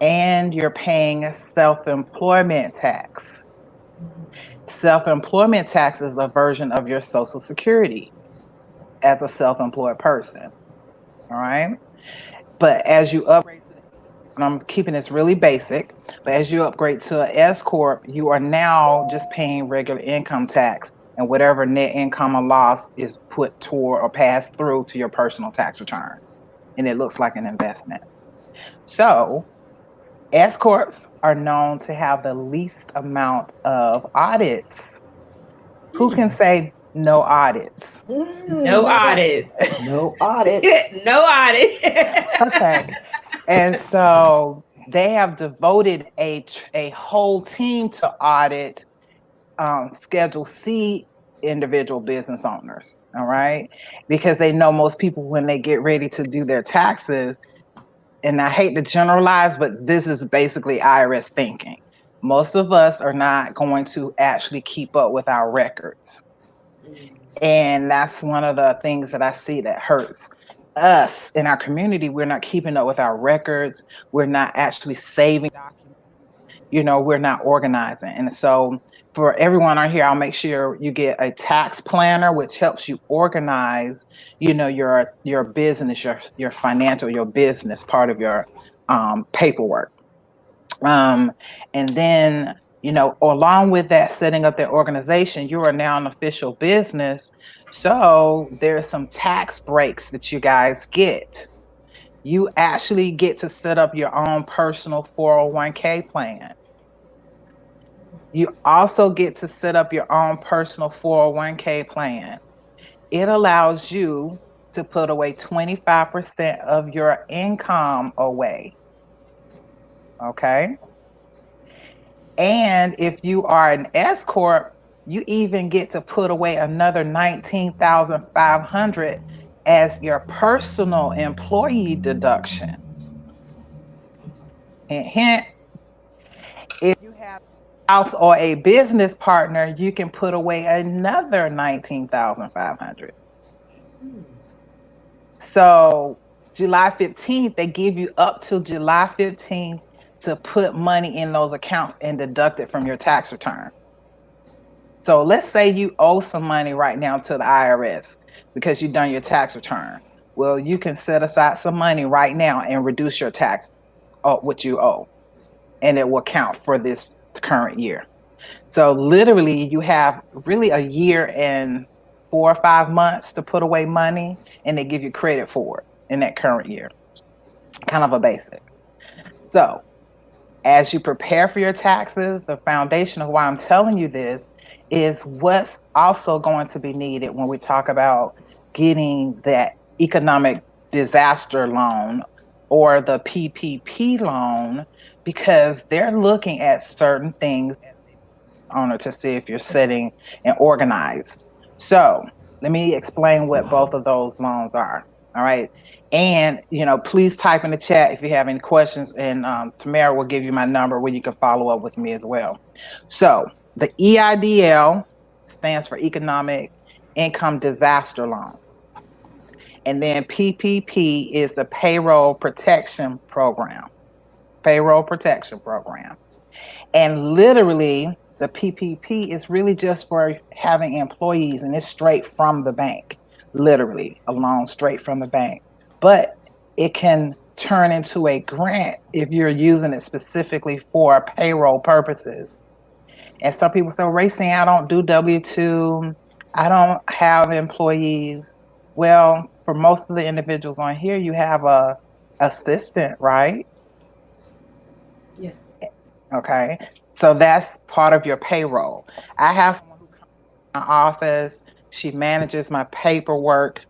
and you're paying self-employment tax. Self-employment tax is a version of your Social Security as a self-employed person. All right. But as you upgrade to the, and I'm keeping this really basic, but as you upgrade to an S Corp, you are now just paying regular income tax and whatever net income or loss is put toward or passed through to your personal tax return. And it looks like an investment. So S Corps are known to have the least amount of audits. Who can say no audits? No audits. No audit. No audit. Okay. And so they have devoted a whole team to audit Schedule C individual business owners. All right. Because they know most people, when they get ready to do their taxes, and I hate to generalize, but this is basically IRS thinking. Most of us are not going to actually keep up with our records. And that's one of the things that I see that hurts us in our community. We're not keeping up with our records. We're not actually saving documents. We're not organizing. And so for everyone on here, I'll make sure you get a tax planner, which helps you organize, your business, your financial, your business part of your paperwork. And then, along with that, setting up that organization, you are now an official business. So there's some tax breaks that you guys get. You actually get to set up your own personal 401k plan. You also get to set up your own personal 401k plan. It allows you to put away 25% of your income away. Okay. And if you are an S corp, you even get to put away another 19,500 as your personal employee deduction. Hint, hint. If you have a spouse or a business partner, you can put away another 19,500. So July 15th, they give you up till July 15th to put money in those accounts and deduct it from your tax return. So let's say you owe some money right now to the IRS because you've done your tax return. Well, you can set aside some money right now and reduce your tax, what you owe, and it will count for this current year. So literally, you have really a year and 4 or 5 months to put away money, and they give you credit for it in that current year. Kind of a basic. So as you prepare for your taxes, the foundation of why I'm telling you this is what's also going to be needed when we talk about getting that economic disaster loan or the PPP loan, because they're looking at certain things as a owner to see if you're sitting and organized. So let me explain what both of those loans are. All right. And, please type in the chat if you have any questions, and Tamara will give you my number where you can follow up with me as well. So the EIDL stands for Economic Income Disaster Loan. And then PPP is the Payroll Protection Program. Payroll Protection Program. And literally, the PPP is really just for having employees, and it's straight from the bank, literally a loan straight from the bank. But it can turn into a grant if you're using it specifically for payroll purposes. And some people say, Racing, I don't do W-2. I don't have employees. Well, for most of the individuals on here, you have a assistant, right? Yes. Okay. So that's part of your payroll. I have someone who comes to my office. She manages my paperwork.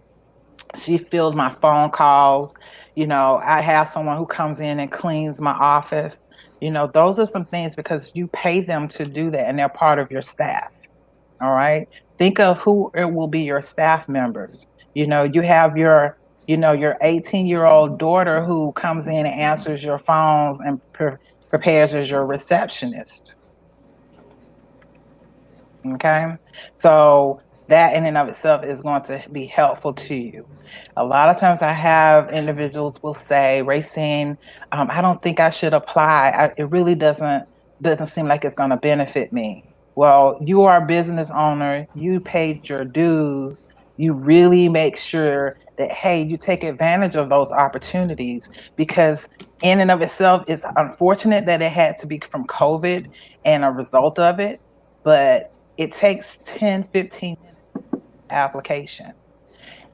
She fields my phone calls. I have someone who comes in and cleans my office. Those are some things because you pay them to do that and they're part of your staff. All right. Think of who it will be your staff members. You have your 18-year-old daughter who comes in and answers your phones and prepares as your receptionist. Okay. So that in and of itself is going to be helpful to you. A lot of times I have individuals will say, Racine, I don't think I should apply. It really doesn't seem like it's going to benefit me. Well, you are a business owner, you paid your dues, you really make sure that, hey, you take advantage of those opportunities, because in and of itself, it's unfortunate that it had to be from COVID and a result of it, but it takes 10, 15 minutes application.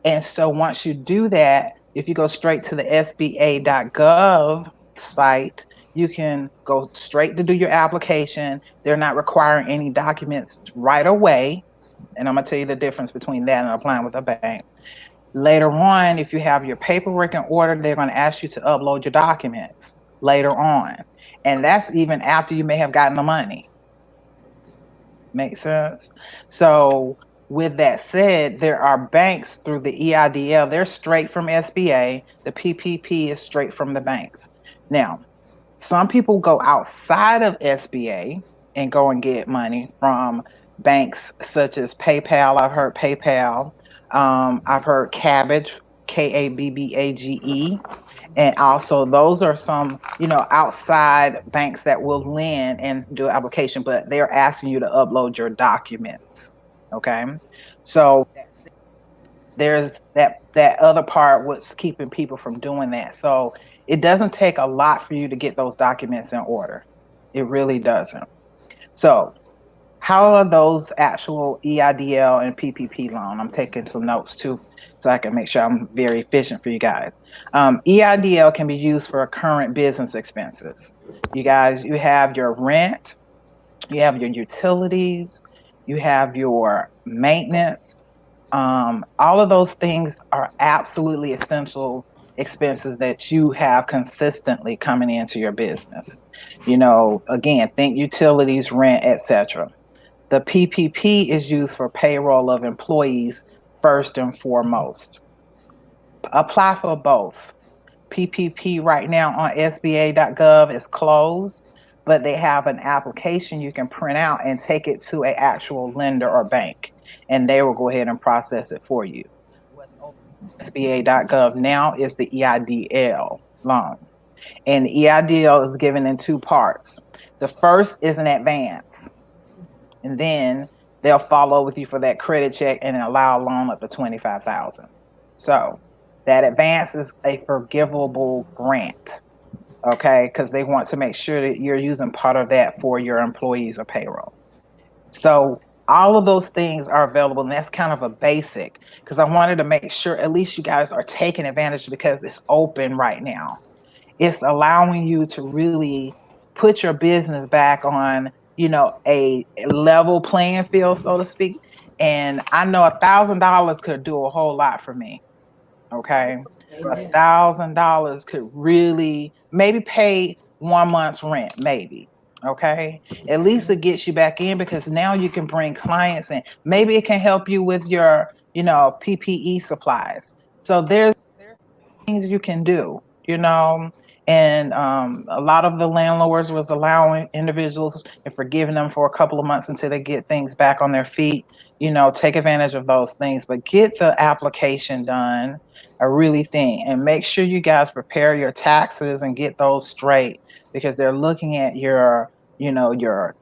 And so once you do that, if you go straight to the SBA.gov site, you can go straight to do your application. They're not requiring any documents right away. And I'm going to tell you the difference between that and applying with a bank. Later on, if you have your paperwork in order, they're going to ask you to upload your documents later on. And that's even after you may have gotten the money. Make sense? So with that said, there are banks through the EIDL. They're straight from SBA. The PPP is straight from the banks. Now, some people go outside of SBA and go and get money from banks such as PayPal. I've heard PayPal. I've heard Cabbage, Kabbage. And also those are some, outside banks that will lend and do application, but they're asking you to upload your documents. Okay. So there's that other part, what's keeping people from doing that. So it doesn't take a lot for you to get those documents in order. It really doesn't. So how are those actual EIDL and PPP loan? I'm taking some notes too, so I can make sure I'm very efficient for you guys. EIDL can be used for current business expenses. You guys, you have your rent, you have your utilities, you have your maintenance. All of those things are absolutely essential expenses that you have consistently coming into your business. Again, think utilities, rent, etc. The PPP is used for payroll of employees first and foremost. Apply for both. PPP right now on SBA.gov is closed, but they have an application you can print out and take it to an actual lender or bank, and they will go ahead and process it for you. What's open on SBA.gov now is the EIDL loan, and the EIDL is given in two parts. The first is an advance, and then they'll follow with you for that credit check and allow a loan up to $25,000. So that advance is a forgivable grant, okay? Because they want to make sure that you're using part of that for your employees or payroll. So all of those things are available, and that's kind of a basic, because I wanted to make sure at least you guys are taking advantage because it's open right now. It's allowing you to really put your business back on, a level playing field, so to speak. And I know $1,000 could do a whole lot for me. Okay. $1,000 could really maybe pay 1 month's rent, maybe. Okay. At least it gets you back in, because now you can bring clients in. Maybe it can help you with your, PPE supplies. So there's things you can do, and a lot of the landlords was allowing individuals and forgiving them for a couple of months until they get things back on their feet. Take advantage of those things, but get the application done. I really think, and make sure you guys prepare your taxes and get those straight, because they're looking at your, your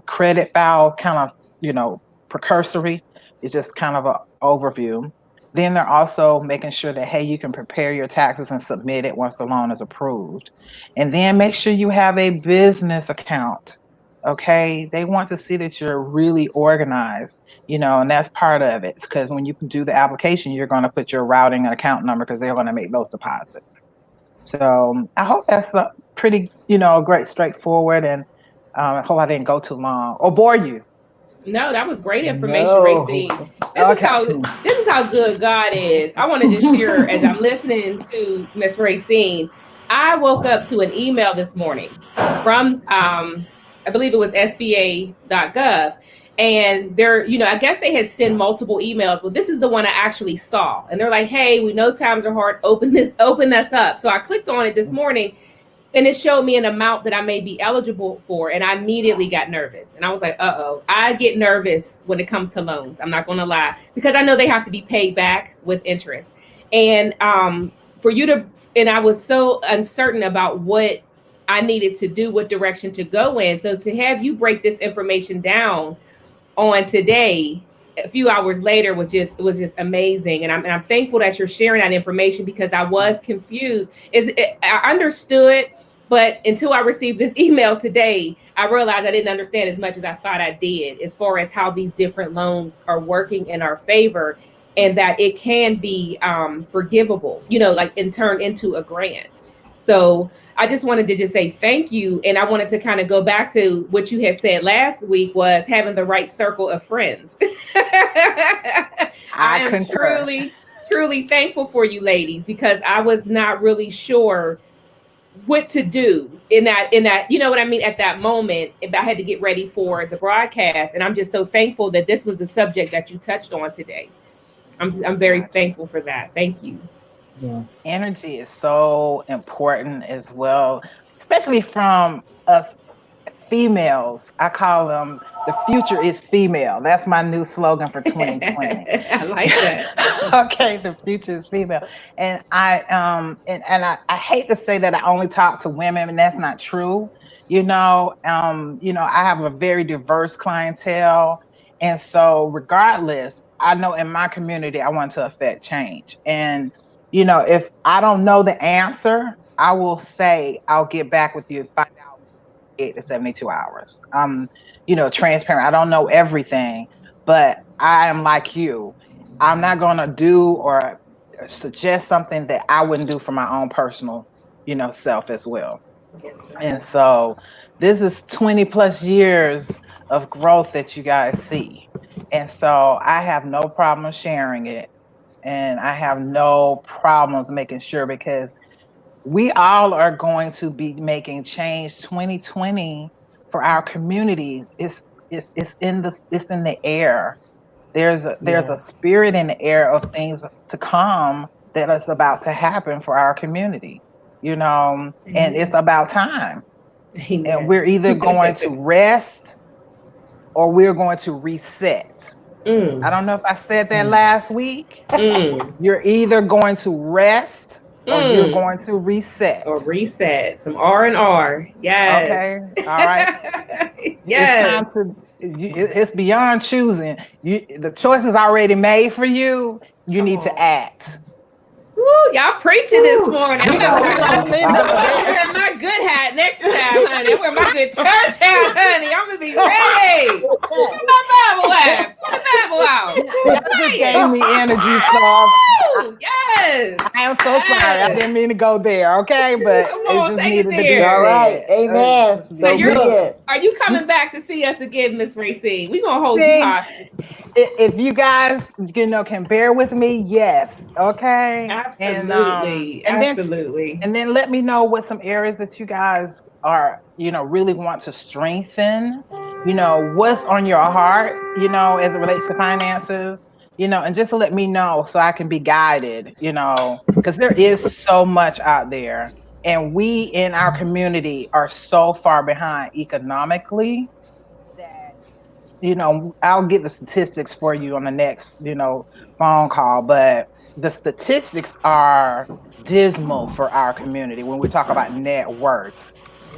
credit file, kind of, precursory. It's just kind of an overview. Then they're also making sure that, hey, you can prepare your taxes and submit it once the loan is approved. And then make sure you have a business account. Okay. They want to see that you're really organized, and that's part of it. Because when you do the application, you're going to put your routing and account number, because they're going to make those deposits. So I hope that's a pretty, great, straightforward. And I hope I didn't go too long or bore you. No, that was great information, Racine. This is how good God is. I want to just share, as I'm listening to Miss Racine, I woke up to an email this morning from I believe it was SBA.gov, And they're, I guess they had sent multiple emails, but this is the one I actually saw. And they're like, hey, we know times are hard. Open this up. So I clicked on it this morning, and it showed me an amount that I may be eligible for. And I immediately got nervous. And I was like, uh-oh. I get nervous when it comes to loans. I'm not going to lie, because I know they have to be paid back with interest. And for you to, and I was so uncertain about what I needed to do, what direction to go in. So to have you break this information down on today, a few hours later, was just amazing. And I'm thankful that you're sharing that information, because I was confused. I understood, but until I received this email today, I realized I didn't understand as much as I thought I did, as far as how these different loans are working in our favor, and that it can be forgivable, like, and turn into a grant. So I just wanted to just say thank you. And I wanted to kind of go back to what you had said last week, was having the right circle of friends. I am concur. truly thankful for you ladies, because I was not really sure what to do in that, you know what I mean, at that moment, if I had to get ready for the broadcast. And I'm just so thankful that this was the subject that you touched on today. I'm very thankful for that. Thank you. Yes. Energy is so important as well, especially from us females. I call them, the future is female. That's my new slogan for 2020. I like that. Okay, the future is female. And I hate to say that I only talk to women, and that's not true. I have a very diverse clientele. And so regardless, I know in my community I want to affect change. And if I don't know the answer, I will say I'll get back with you, find out 8 to 72 hours. Transparent. I don't know everything, but I am like you. I'm not going to do or suggest something that I wouldn't do for my own personal, self as well. Yes, and so this is 20 plus years of growth that you guys see. And so I have no problem sharing it. And I have no problems making sure, because we all are going to be making change. 2020 for our communities is in the air. There's a spirit in the air of things to come that is about to happen for our community, and it's about time. Amen. And we're either going to rest or we're going to reset. I don't know if I said that last week. You're either going to rest or you're going to reset. Or reset. Some R&R. Yes. Okay. All right. Yes. It's beyond choosing. The choice is already made for you. You need to act. Woo, y'all preaching this morning. I'm gonna wear my good hat next time, honey. I'm wearing my good church hat, honey. I'm gonna be ready. Put my Bible hat. Put the Bible out. That just gave me energy, so yes. I am so sorry. I didn't mean to go there, okay? But Come on, it just take needed it to be there. All right. Amen. So are you coming back to see us again, Miss Racine? We're gonna hold you hostage. If you guys, can bear with me, yes, okay. Absolutely, absolutely. And then let me know what some areas that you guys are, really want to strengthen. What's on your heart, as it relates to finances. And just let me know so I can be guided. Because there is so much out there, and we in our community are so far behind economically. I'll get the statistics for you on the next, phone call, but the statistics are dismal for our community when we talk about net worth.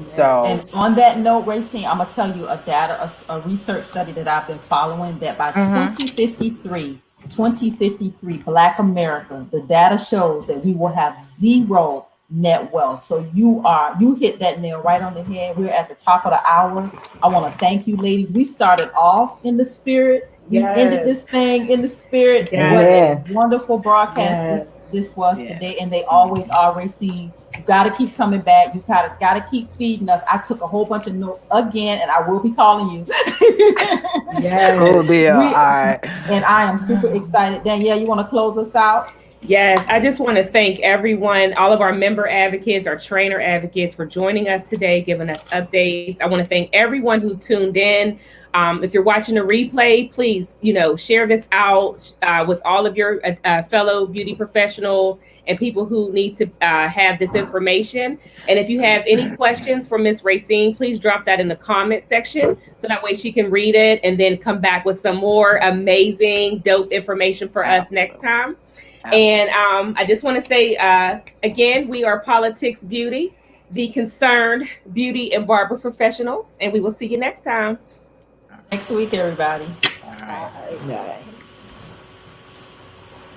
So, and on that note, Racine, I'm gonna tell you a research study that I've been following, that by 2053, Black America, the data shows that we will have zero net wealth. So you hit that nail right on the head. We're at the top of the hour. I want to thank you, ladies. We started off in the spirit. We ended this thing in the spirit. Yes. What a wonderful broadcast this was today. And they always are, Racine. You got to keep coming back. You got to keep feeding us. I took a whole bunch of notes again, and I will be calling you. Cool deal. All right. And I am super excited. Danielle, you want to close us out? Yes, I just want to thank everyone, all of our member advocates, our trainer advocates for joining us today, giving us updates. I want to thank everyone who tuned in. If you're watching the replay, please, share this out with all of your fellow beauty professionals and people who need to have this information. And if you have any questions for Miss Racine, please drop that in the comment section so that way she can read it and then come back with some more amazing, dope information for us next time. And I just want to say again, we are Politics Beauty, the concerned beauty and barber professionals, and we will see you next time. Next week, everybody. All right. Right.